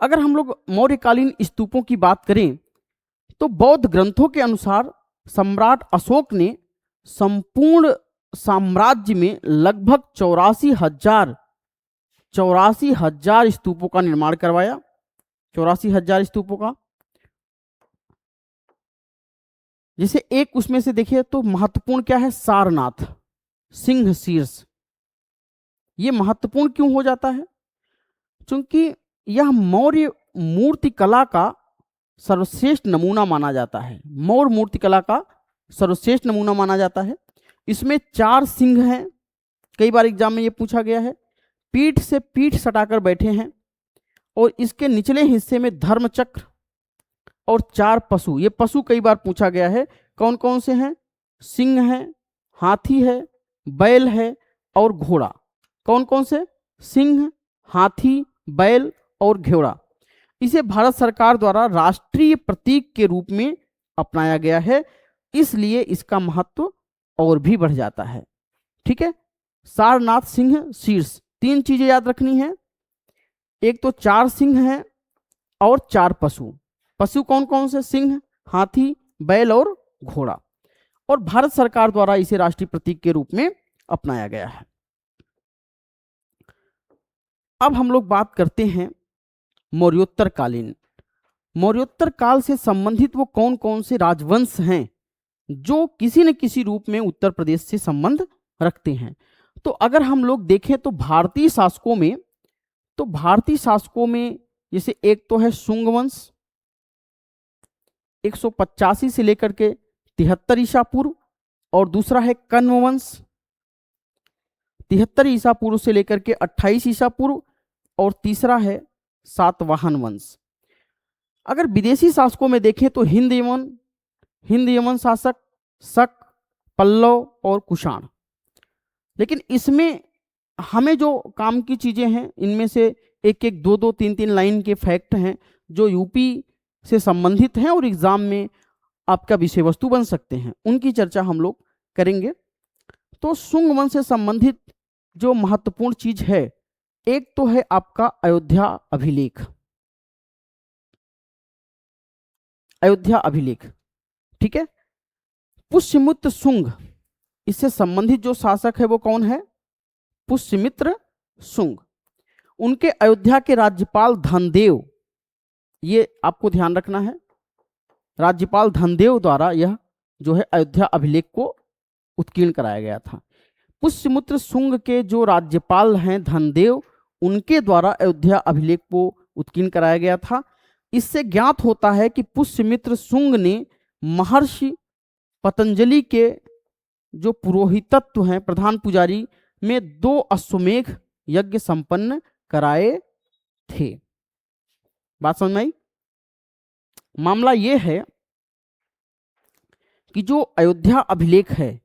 अगर हम लोग मौर्यकालीन स्तूपों की बात करें तो बौद्ध ग्रंथों के अनुसार सम्राट अशोक ने संपूर्ण साम्राज्य में लगभग 84,000 स्तूपों का निर्माण करवाया। 84,000 स्तूपों का। जैसे एक उसमें से देखिए तो महत्वपूर्ण क्या है? सारनाथ सिंह शीर्ष। ये महत्वपूर्ण क्यों हो जाता है? क्योंकि यह मौर्य मूर्ति कला का सर्वश्रेष्ठ नमूना माना जाता है। मौर्य मूर्ति कला का सर्वश्रेष्ठ नमूना माना जाता है। इसमें 4 सिंह हैं। कई बार एग्जाम में ये पूछा गया है। पीठ से पीठ सटाकर बैठे हैं और इसके निचले हिस्से में धर्मचक्र और 4 पशु। ये पशु कई बार पूछा गया है। कौन कौन से हैं? सिंह है, हाथी है, बैल है और घोड़ा। कौन कौन से? सिंह, हाथी, बैल और घोड़ा। इसे भारत सरकार द्वारा राष्ट्रीय प्रतीक के रूप में अपनाया गया है, इसलिए इसका महत्व और भी बढ़ जाता है। ठीक है, सारनाथ सिंह शीर्ष। 3 चीजें याद रखनी है। एक तो 4 सिंह हैं और 4 पशु। पशु कौन कौन से? सिंह, हाथी, बैल और घोड़ा। और भारत सरकार द्वारा इसे राष्ट्रीय प्रतीक के रूप में अपनाया गया है। अब हम लोग बात करते हैं मौर्योत्तर कालीन। मौर्योत्तर काल से संबंधित वो कौन कौन से राजवंश हैं जो किसी न किसी रूप में उत्तर प्रदेश से संबंध रखते हैं। तो अगर हम लोग देखें तो भारतीय शासकों में जैसे एक तो है शुंग वंश 185 से लेकर के 73 ईसा पूर्व, और दूसरा है कण्व वंश 73 ईसा पूर्व से लेकर के 28 ईसा पूर्व, और तीसरा है सातवाहन वंश। अगर विदेशी शासकों में देखें तो हिंद यमन शासक, शक, पल्लव और कुषाण। लेकिन इसमें हमें जो काम की चीजें हैं इनमें से एक एक 2-2, 3-3 लाइन के फैक्ट हैं जो यूपी से संबंधित हैं और एग्जाम में आपका विषय वस्तु बन सकते हैं, उनकी चर्चा हम लोग करेंगे। तो शुंग वंश से संबंधित जो महत्वपूर्ण चीज है, एक तो है आपका अयोध्या अभिलेख। ठीक है, पुष्यमित्र शुंग, इससे संबंधित जो शासक है वो कौन है? पुष्यमित्र शुंग। उनके अयोध्या के राज्यपाल धनदेव, ये आपको ध्यान रखना है, राज्यपाल धनदेव द्वारा यह जो है अयोध्या अभिलेख को उत्कीर्ण कराया गया था। पुष्यमित्र शुंग के जो राज्यपाल हैं धनदेव, उनके द्वारा अयोध्या अभिलेख को उत्कीर्ण कराया गया था। इससे ज्ञात होता है कि पुष्यमित्र शुंग ने महर्षि पतंजलि के जो पुरोहितत्व हैं, प्रधान पुजारी में 2 अश्वमेघ यज्ञ संपन्न कराए थे। बात समझ में आई? मामला यह है कि जो अयोध्या अभिलेख है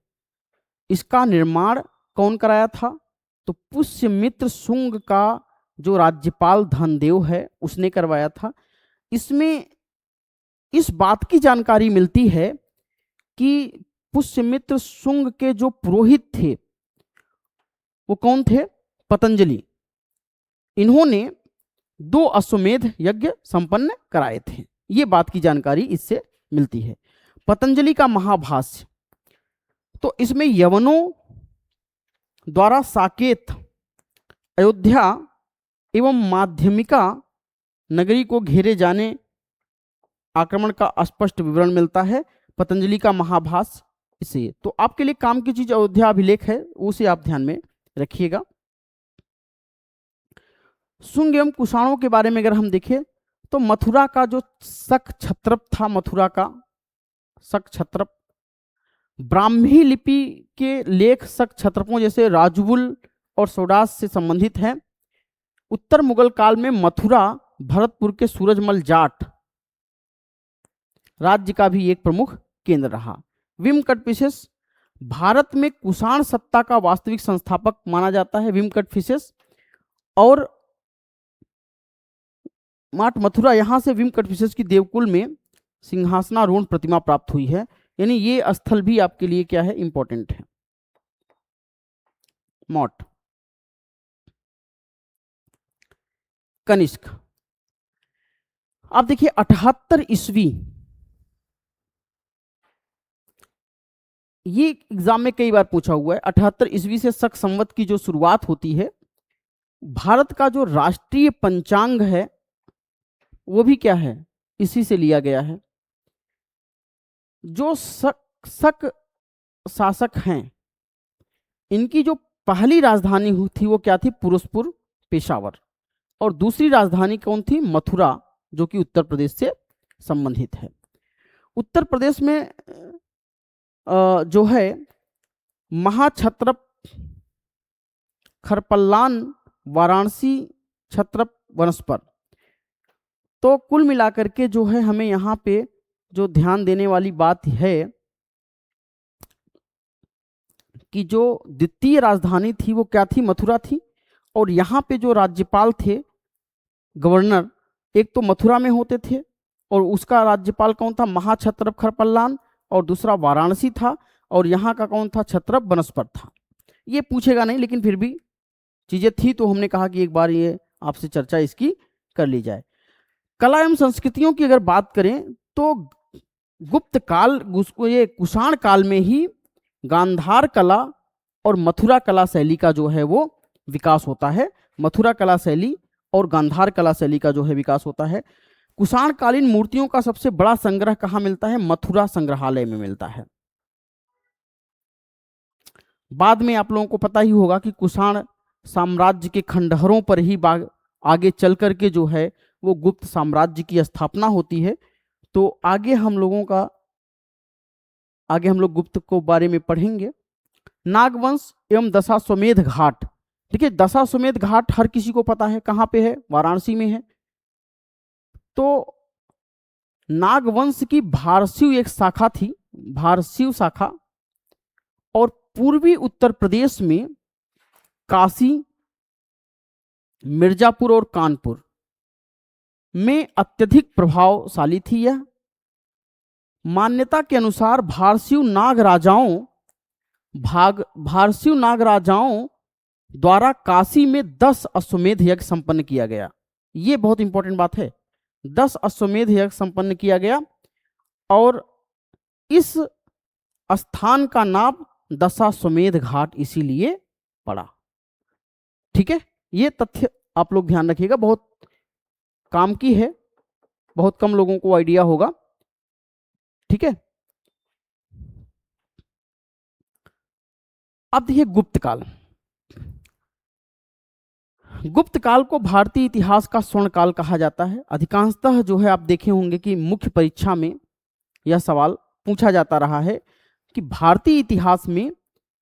इसका निर्माण कौन कराया था? तो पुष्यमित्र शुंग का जो राज्यपाल धनदेव है उसने करवाया था। इसमें इस बात की जानकारी मिलती है कि पुष्यमित्र शुंग के जो पुरोहित थे वो कौन थे? पतंजलि। इन्होंने 2 अश्वमेध यज्ञ संपन्न कराए थे, ये बात की जानकारी इससे मिलती है। पतंजलि का महाभाष्य, तो इसमें यवनों द्वारा साकेत, अयोध्या एवं माध्यमिका नगरी को घेरे जाने आक्रमण का स्पष्ट विवरण मिलता है। पतंजलि का महाभाष्य इसे, तो आपके लिए काम की चीज अयोध्या अभिलेख है, उसे आप ध्यान में रखिएगा। शुंग एवं कुषाणों के बारे में अगर हम देखें तो मथुरा का जो शक क्षत्रप था, मथुरा का शक क्षत्रप, ब्राह्मी लिपि के लेख शक क्षत्रपों जैसे राजवुल और सौराष्ट्र से संबंधित है। उत्तर मुगल काल में मथुरा भरतपुर के सूरजमल जाट राज्य का भी एक प्रमुख केंद्र रहा। विम कटफिशेस भारत में कुषाण सत्ता का वास्तविक संस्थापक माना जाता है, विम कटफिशेस। और माट मथुरा, यहां से विम कटफिशेस की देवकुल में सिंहासनारूढ़ प्रतिमा प्राप्त हुई है। यानी ये स्थल भी आपके लिए क्या है, इंपॉर्टेंट है। मॉट कनिष्क, आप देखिए 78 ईस्वी, ये एग्जाम में कई बार पूछा हुआ है। 78 ईस्वी से शक संवत की जो शुरुआत होती है। भारत का जो राष्ट्रीय पंचांग है वो भी क्या है, इसी से लिया गया है। जो शक शासक हैं, इनकी जो पहली राजधानी हुई थी वो क्या थी, पुरुषपुर, पेशावर। और दूसरी राजधानी कौन थी, मथुरा, जो कि उत्तर प्रदेश से संबंधित है। उत्तर प्रदेश में जो है महाक्षत्रप, खरपल्लान, वाराणसी, क्षत्रप, वनस्पर। तो कुल मिलाकर के जो है हमें यहाँ पे जो ध्यान देने वाली बात है कि जो द्वितीय राजधानी थी वो क्या थी, मथुरा थी। और यहाँ पे जो राज्यपाल थे, गवर्नर, एक तो मथुरा में होते थे और उसका राज्यपाल कौन था, महाक्षत्रप खरपल्लान, और दूसरा वाराणसी था, और यहाँ का कौन था, क्षत्रप वनस्पर था। ये पूछेगा नहीं, लेकिन फिर भी चीजें थी तो हमने कहा कि एक बार ये आपसे चर्चा इसकी कर ली जाए। कला एवं संस्कृतियों की अगर बात करें तो गुप्त काल, ये कुषाण काल में ही गांधार कला और मथुरा कला शैली का जो है वो विकास होता है। मथुरा कला शैली और गांधार कला शैली का जो है विकास होता है। कुषाण कालीन मूर्तियों का सबसे बड़ा संग्रह कहाँ मिलता है, मथुरा संग्रहालय में मिलता है। बाद में आप लोगों को पता ही होगा कि कुषाण साम्राज्य के खंडहरों पर ही आगे चल करके जो है वो गुप्त साम्राज्य की स्थापना होती है। तो आगे हम लोग गुप्त को बारे में पढ़ेंगे। नागवंश एवं दशाश्वमेध घाट, देखिए दशाश्वमेध घाट हर किसी को पता है, कहाँ पे है, वाराणसी में है। तो नागवंश की भारस्यू एक शाखा थी, भारस्यू शाखा, और पूर्वी उत्तर प्रदेश में काशी, मिर्जापुर और कानपुर में अत्यधिक प्रभावशाली थी यह। मान्यता के अनुसार भारस्यू नाग राजाओं द्वारा काशी में 10 अश्वमेध यज्ञ संपन्न किया गया। ये बहुत इंपॉर्टेंट बात है, 10 अश्वमेध यज्ञ संपन्न किया गया, और इस स्थान का नाम दशाश्वमेध घाट इसीलिए पड़ा। ठीक है, ये तथ्य आप लोग ध्यान रखिएगा, बहुत काम की है, बहुत कम लोगों को आइडिया होगा। ठीक है, अब देखिए गुप्त काल। गुप्त काल को भारतीय इतिहास का स्वर्ण काल कहा जाता है। अधिकांशतः जो है आप देखे होंगे कि मुख्य परीक्षा में यह सवाल पूछा जाता रहा है कि भारतीय इतिहास में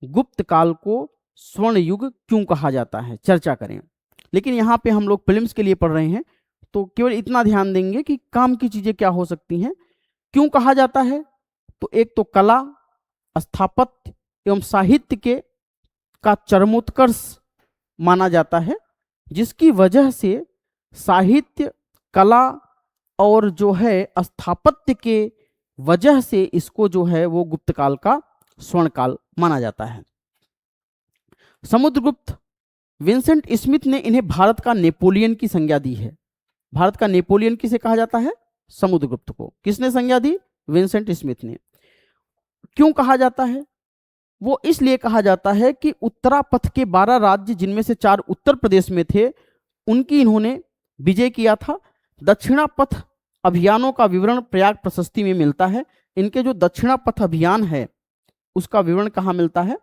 गुप्त काल को स्वर्ण युग क्यों कहा जाता है, चर्चा करें। लेकिन यहाँ पे हम लोग प्रीलिम्स के लिए पढ़ रहे हैं तो केवल इतना ध्यान देंगे कि काम की चीजें क्या हो सकती हैं, क्यों कहा जाता है। तो एक तो कला, स्थापत्य एवं साहित्य का चरमोत्कर्ष माना जाता है, जिसकी वजह से साहित्य, कला और जो है स्थापत्य के वजह से इसको जो है वो गुप्त काल का स्वर्ण काल माना जाता है। समुद्रगुप्त, विंसेंट स्मिथ ने इन्हें भारत का नेपोलियन की संज्ञा दी है। भारत का नेपोलियन किसे कहा जाता है, समुद्रगुप्त को। किसने संज्ञा दी, विंसेंट स्मिथ ने। क्यों कहा जाता है, वो इसलिए कहा जाता है कि उत्तरापथ के 12 राज्य, जिनमें से 4 उत्तर प्रदेश में थे, उनकी इन्होंने विजय किया था। दक्षिणापथ अभियानों का विवरण प्रयाग प्रशस्ति में मिलता है। इनके जो दक्षिणापथ अभियान है उसका विवरण कहाँ मिलता है,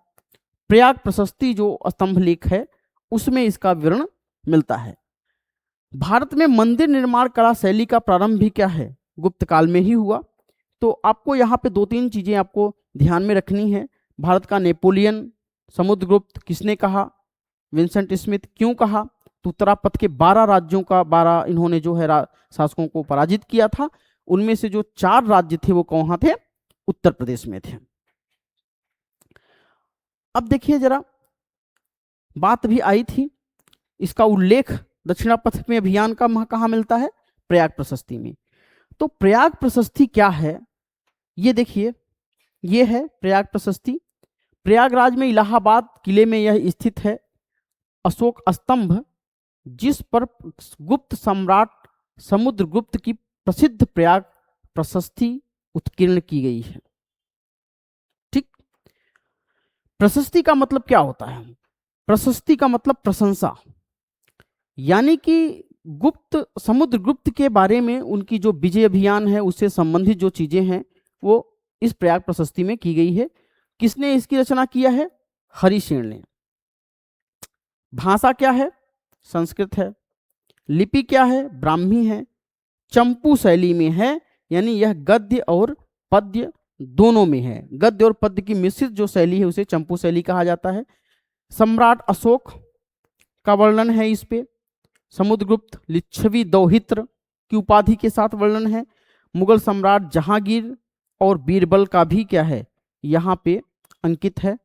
प्रयाग प्रशस्ति जो स्तंभ लेख है उसमें इसका विवरण मिलता है। भारत में मंदिर निर्माण कला शैली का प्रारंभ भी क्या है, गुप्त काल में ही हुआ। तो आपको यहाँ पे 2-3 चीजें आपको ध्यान में रखनी है। भारत का नेपोलियन, समुद्रगुप्त किसने कहा, विंसेंट स्मिथ। क्यों कहा? तो उत्तरापथ के 12 राज्यों का 12 इन्होंने जो है शासकों को पराजित किया था। उनमें से जो 4 राज्य थे वो कहाँ थे? उत्तर प्रदेश में थे। अब देखिए जरा, बात भी आई थी, इसका उल्लेख दक्षिणापथ में अभियान का कहाँ मिलता है? प्रयाग प्रशस्ति में। तो प्रयाग प्रशस्ति क्या है? ये देखिए, ये है प्रयाग प्रशस्ति। प्रयागराज में इलाहाबाद किले में यह स्थित है। अशोक स्तंभ जिस पर गुप्त सम्राट समुद्रगुप्त की प्रसिद्ध प्रयाग प्रशस्ति उत्कीर्ण की गई है। ठीक, प्रशस्ति का मतलब क्या होता है? प्रशस्ति का मतलब प्रशंसा, यानी कि समुद्रगुप्त के बारे में उनकी जो विजय अभियान है उससे संबंधित जो चीजें हैं वो इस प्रयाग प्रशस्ति में की गई है। किसने इसकी रचना किया है? हरिसेन ने। भाषा क्या है? संस्कृत है। लिपि क्या है? ब्राह्मी है। चंपू शैली में है, यानी यह गद्य और पद्य दोनों में है। गद्य और पद्य की मिश्रित जो शैली है उसे चंपू शैली कहा जाता है। सम्राट अशोक का वर्णन है इस पे। समुद्रगुप्त लिच्छवी दौहित्र की उपाधि के साथ वर्णन है। मुगल सम्राट जहांगीर और बीरबल का भी क्या है? यहाँ पे अंकित है।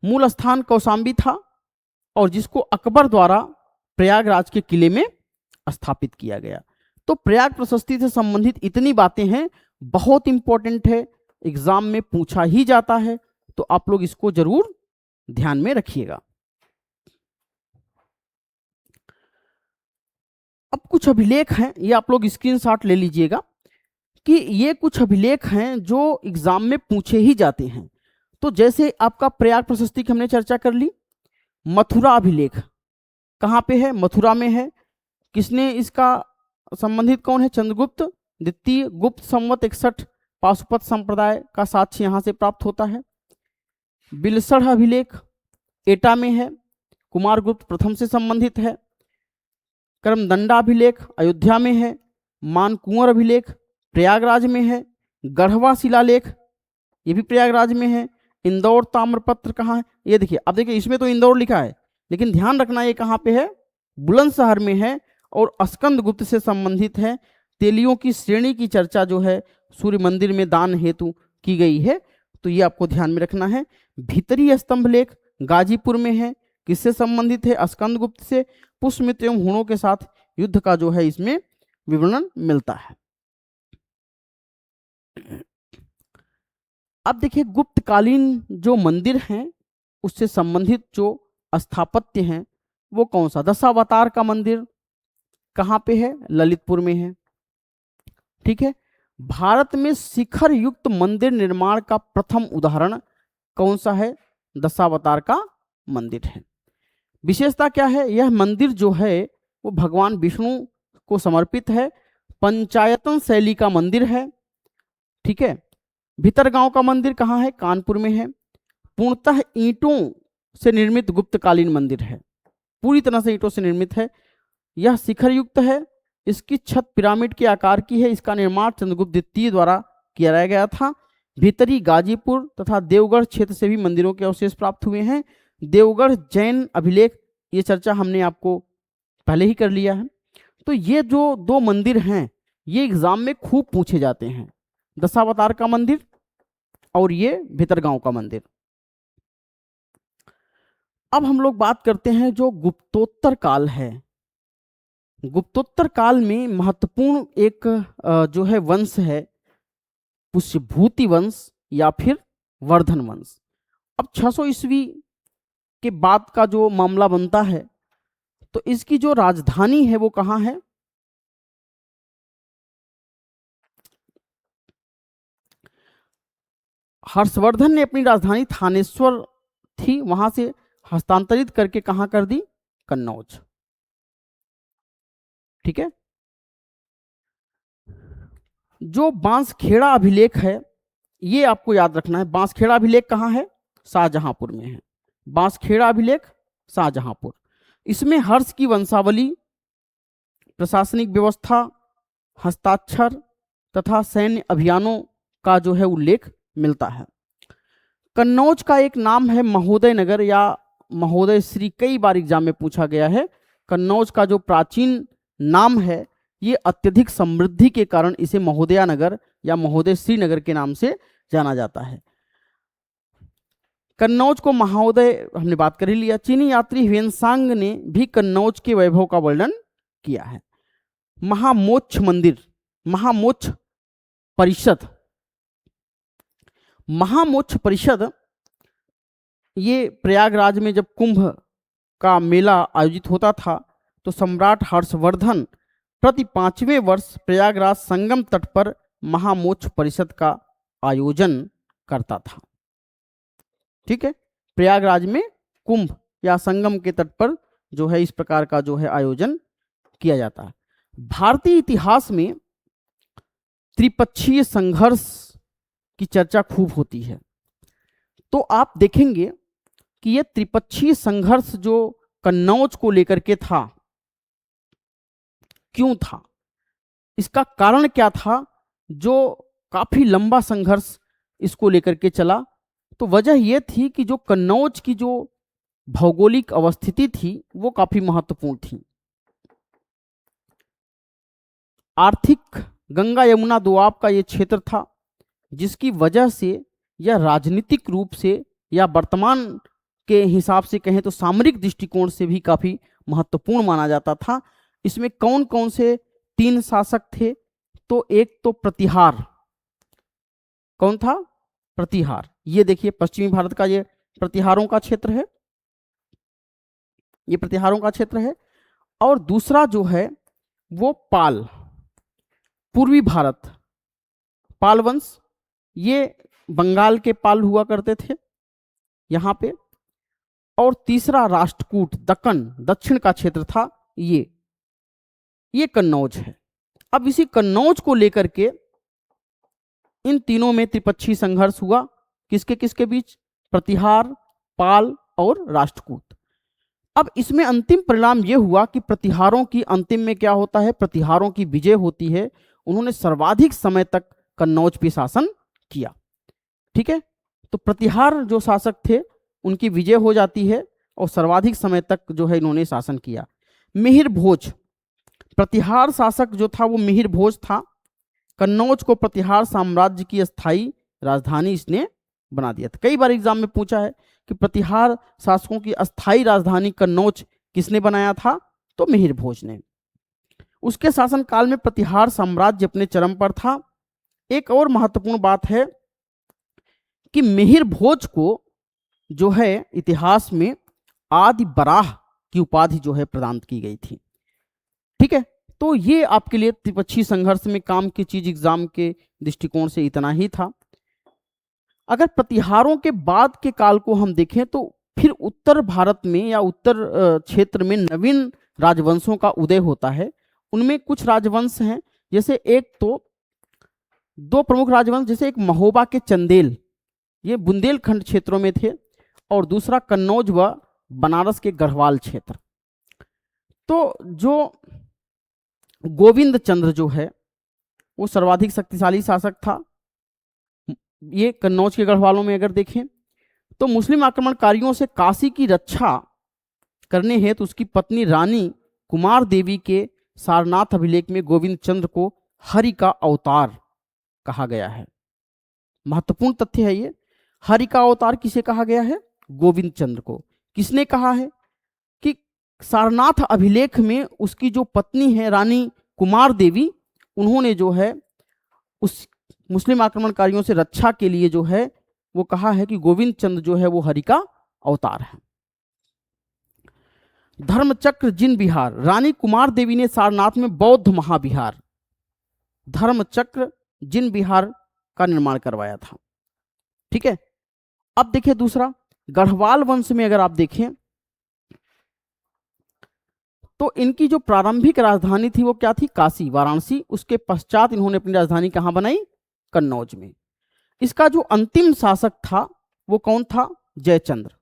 मूल स्थान कौशाम्बी था और जिसको अकबर द्वारा प्रयागराज के किले में स्थापित किया गया। तो प्रयाग प्रशस्ति से संबंधित इतनी बातें हैं, बहुत इंपॉर्टेंट है, एग्जाम में पूछा ही जाता है, तो आप लोग इसको जरूर ध्यान में रखिएगा। अब कुछ अभिलेख हैं, ये आप लोग स्क्रीनशॉट ले लीजिएगा कि ये कुछ अभिलेख हैं जो एग्जाम में पूछे ही जाते हैं। तो जैसे आपका प्रयाग प्रशस्ति की हमने चर्चा कर ली। मथुरा अभिलेख कहाँ पे है? मथुरा में है। किसने इसका संबंधित कौन है? चंद्रगुप्त द्वितीय। गुप्त संवत 61 पाशुपत संप्रदाय का साक्ष्य यहां से प्राप्त होता है। बिलसढ़ अभिलेख एटा में है, कुमारगुप्त प्रथम से संबंधित है। करमदंडा अभिलेख अयोध्या में है। मानकुंवर अभिलेख प्रयागराज में है। गढ़वा शिलालेख ये भी प्रयागराज में है। इंदौर ताम्रपत्र कहाँ है? ये देखिए, अब देखिए इसमें तो इंदौर लिखा है, लेकिन ध्यान रखना ये कहाँ पे है? बुलंदशहर में है और स्कंदगुप्त से संबंधित है। तेलियों की श्रेणी की चर्चा जो है सूर्य मंदिर में दान हेतु की गई है, तो ये आपको ध्यान में रखना है। भीतरी स्तंभ लेख गाजीपुर में है। किससे संबंधित है? स्कंदगुप्त से। पुष्यमित्र एवं हुणों के साथ युद्ध का जो है इसमें विवरण मिलता है। अब देखिए, गुप्तकालीन जो मंदिर हैं उससे संबंधित जो स्थापत्य हैं वो कौन सा? दशावतार का मंदिर कहाँ पे है? ललितपुर में है। ठीक है। भारत में शिखर युक्त मंदिर निर्माण का प्रथम उदाहरण कौन सा है? दशावतार का मंदिर है। विशेषता क्या है? यह मंदिर जो है वो भगवान विष्णु को समर्पित है। पंचायतन शैली का मंदिर है। ठीक है। भीतरगांव का मंदिर कहाँ है? कानपुर में है। पूर्णतः ईंटों से निर्मित गुप्तकालीन मंदिर है, पूरी तरह से ईंटों से निर्मित है। यह शिखर युक्त है। इसकी छत पिरामिड के आकार की है। इसका निर्माण चंद्रगुप्त द्वितीय द्वारा किया गया था। भीतरी गाजीपुर तथा देवगढ़ क्षेत्र से भी मंदिरों के अवशेष प्राप्त हुए हैं। देवगढ़ जैन अभिलेख, ये चर्चा हमने आपको पहले ही कर लिया है। तो ये जो दो मंदिर हैं ये एग्जाम में खूब पूछे जाते हैं, दशावतार का मंदिर और ये भीतरगांव का मंदिर। अब हम लोग बात करते हैं जो गुप्तोत्तर काल है। गुप्तोत्तर काल में महत्वपूर्ण एक जो है वंश है पुष्यभूति वंश या फिर वर्धन वंश। अब 600 ईस्वी के बाद का जो मामला बनता है तो इसकी जो राजधानी है वो कहाँ है? हर्षवर्धन ने अपनी राजधानी थानेश्वर थी, वहां से हस्तांतरित करके कहां कर दी? कन्नौज। ठीक है। जो बांसखेड़ा अभिलेख है ये आपको याद रखना है। बांसखेड़ा अभिलेख कहाँ है? शाहजहांपुर में है। बांसखेड़ा अभिलेख शाहजहांपुर। इसमें हर्ष की वंशावली, प्रशासनिक व्यवस्था, हस्ताक्षर तथा सैन्य अभियानों का जो है उल्लेख मिलता है। कन्नौज का एक नाम है महोदय नगर या महोदय श्री, कई बार एग्जाम में पूछा गया है। कन्नौज का जो प्राचीन नाम है ये अत्यधिक समृद्धि के कारण इसे महोदया नगर या महोदय श्री नगर के नाम से जाना जाता है। कन्नौज को महोदय हमने बात कर ही लिया। चीनी यात्री ह्वेनसांग ने भी कन्नौज के वैभव का वर्णन किया है। महामोक्ष मंदिर, महामोक्ष परिषद, महामोक्ष परिषद ये प्रयागराज में जब कुंभ का मेला आयोजित होता था तो सम्राट हर्षवर्धन प्रति 5वें वर्ष प्रयागराज संगम तट पर महामोक्ष परिषद का आयोजन करता था। ठीक है, प्रयागराज में कुंभ या संगम के तट पर जो है इस प्रकार का जो है आयोजन किया जाता है। भारतीय इतिहास में त्रिपक्षीय संघर्ष की चर्चा खूब होती है। तो आप देखेंगे कि यह त्रिपक्षीय संघर्ष जो कन्नौज को लेकर के था, क्यों था, इसका कारण क्या था, जो काफी लंबा संघर्ष इसको लेकर के चला। तो वजह यह थी कि जो कन्नौज की जो भौगोलिक अवस्थिति थी वो काफी महत्वपूर्ण थी। आर्थिक गंगा यमुना दोआब का ये क्षेत्र था, जिसकी वजह से यह राजनीतिक रूप से या वर्तमान के हिसाब से कहें तो सामरिक दृष्टिकोण से भी काफी महत्वपूर्ण माना जाता था। इसमें कौन कौन से 3 शासक थे, तो एक तो प्रतिहार, कौन था, प्रतिहार। ये देखिए पश्चिमी भारत का ये प्रतिहारों का क्षेत्र है, ये प्रतिहारों का क्षेत्र है। और दूसरा जो है वो पाल, पूर्वी भारत, पाल वंश, ये बंगाल के पाल हुआ करते थे यहां पे। और तीसरा राष्ट्रकूट, दक्कन, दक्षिण का क्षेत्र था, ये कन्नौज है। अब इसी कन्नौज को लेकर के इन तीनों में त्रिपक्षीय संघर्ष हुआ। किसके किसके बीच, प्रतिहार, पाल और राष्ट्रकूट। अब इसमें अंतिम परिणाम यह हुआ कि प्रतिहारों की अंतिम में क्या होता है, प्रतिहारों की विजय होती है। उन्होंने सर्वाधिक समय तक कन्नौज पे शासन किया। ठीक है, तो प्रतिहार जो शासक थे उनकी विजय हो जाती है और सर्वाधिक समय तक जो है इन्होंने शासन किया। मिहिर भोज, प्रतिहार शासक जो था वो मिहिर भोज था। कन्नौज को प्रतिहार साम्राज्य की स्थायी राजधानी इसने बना दिया था। कई बार एग्जाम में पूछा है कि प्रतिहार शासकों की अस्थायी राजधानी कन्नौज किसने बनाया था, तो मिहिर भोज ने। उसके शासनकाल में प्रतिहार साम्राज्य अपने चरम पर था। एक और महत्वपूर्ण बात है कि मिहिर भोज को जो है इतिहास में आदि बराह की उपाधि जो है प्रदान की गई थी। ठीक है, तो ये आपके लिए त्रिपक्षीय संघर्ष में काम की चीज एग्जाम के दृष्टिकोण से इतना ही था। अगर प्रतिहारों के बाद के काल को हम देखें तो फिर उत्तर भारत में या उत्तर क्षेत्र में नवीन राजवंशों का उदय होता है। उनमें कुछ राजवंश हैं, जैसे एक तो 2 प्रमुख राजवंश, जैसे एक महोबा के चंदेल, ये बुंदेलखंड क्षेत्रों में थे, और दूसरा कन्नौज व बनारस के गढ़वाल क्षेत्र। तो जो गोविंद चंद्र जो है वो सर्वाधिक शक्तिशाली शासक था। ये कन्नौज के गढ़वालों में अगर देखें तो मुस्लिम आक्रमणकारियों से काशी की रक्षा करने हेतु उसकी पत्नी रानी कुमार देवी के सारनाथ अभिलेख में गोविंद चंद्र को हरि का अवतार कहा गया है। महत्वपूर्ण तथ्य है ये। हरि का अवतार किसे कहा गया है, गोविंद चंद्र को। किसने कहा है कि सारनाथ अभिलेख में उसकी जो पत्नी है रानी कुमार देवी, उन्होंने जो है उस मुस्लिम आक्रमणकारियों से रक्षा के लिए जो है वो कहा है कि गोविंद चंद्र जो है वो हरि का अवतार है। धर्मचक्र जिन विहार, रानी कुमार देवी ने सारनाथ में बौद्ध महाविहार धर्मचक्र जिन विहार का निर्माण करवाया था। ठीक है, अब देखिए दूसरा, गढ़वाल वंश में अगर आप देखें तो इनकी जो प्रारंभिक राजधानी थी वो क्या थी, काशी, वाराणसी। उसके पश्चात इन्होंने अपनी राजधानी कहां बनाई, कन्नौज में। इसका जो अंतिम शासक था वो कौन था, जयचंद्र,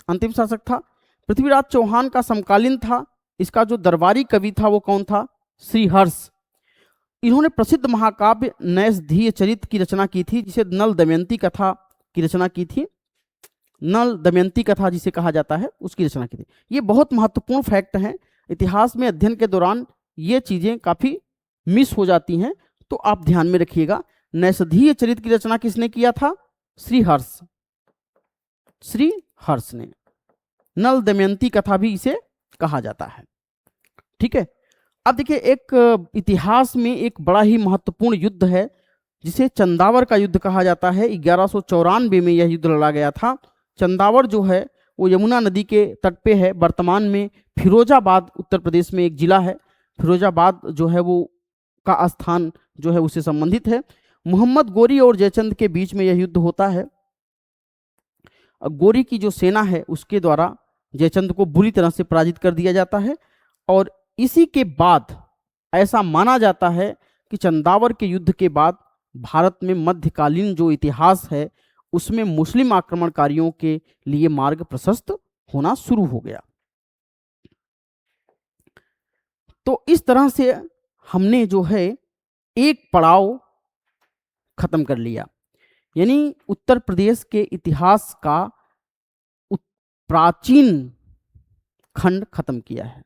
अंतिम शासक था। पृथ्वीराज चौहान का समकालीन था। इसका जो दरबारी कवि था वो कौन था, श्रीहर्ष। इन्होंने प्रसिद्ध महाकाव्य नैषधीय चरित की रचना की थी, जिसे नल दमयंती कथा की रचना की थी, नल दमयंती कथा जिसे कहा जाता है उसकी रचना की थी। ये बहुत महत्वपूर्ण फैक्ट हैं, इतिहास में अध्ययन के दौरान ये चीजें काफी मिस हो जाती हैं, तो आप ध्यान में रखिएगा। नैषधीय चरित्र की रचना किसने किया था? श्रीहर्ष, श्रीहर्ष ने। नल दमयंती कथा भी इसे कहा जाता है। ठीक है, अब देखिए एक इतिहास में एक बड़ा ही महत्वपूर्ण युद्ध है जिसे चंदावर का युद्ध कहा जाता है। 1194 में यह युद्ध लड़ा गया था। चंदावर जो है वो यमुना नदी के तट पे है। वर्तमान में फिरोजाबाद उत्तर प्रदेश में एक जिला है। फिरोजाबाद जो है वो का स्थान जो है उससे संबंधित है। मोहम्मद गोरी और जयचंद के बीच में यह युद्ध होता है। गोरी की जो सेना है उसके द्वारा जयचंद को बुरी तरह से पराजित कर दिया जाता है, और इसी के बाद ऐसा माना जाता है कि चंदावर के युद्ध के बाद भारत में मध्यकालीन जो इतिहास है उसमें मुस्लिम आक्रमणकारियों के लिए मार्ग प्रशस्त होना शुरू हो गया। तो इस तरह से हमने जो है एक पड़ाव खत्म कर लिया, यानी उत्तर प्रदेश के इतिहास का प्राचीन खंड खत्म किया है।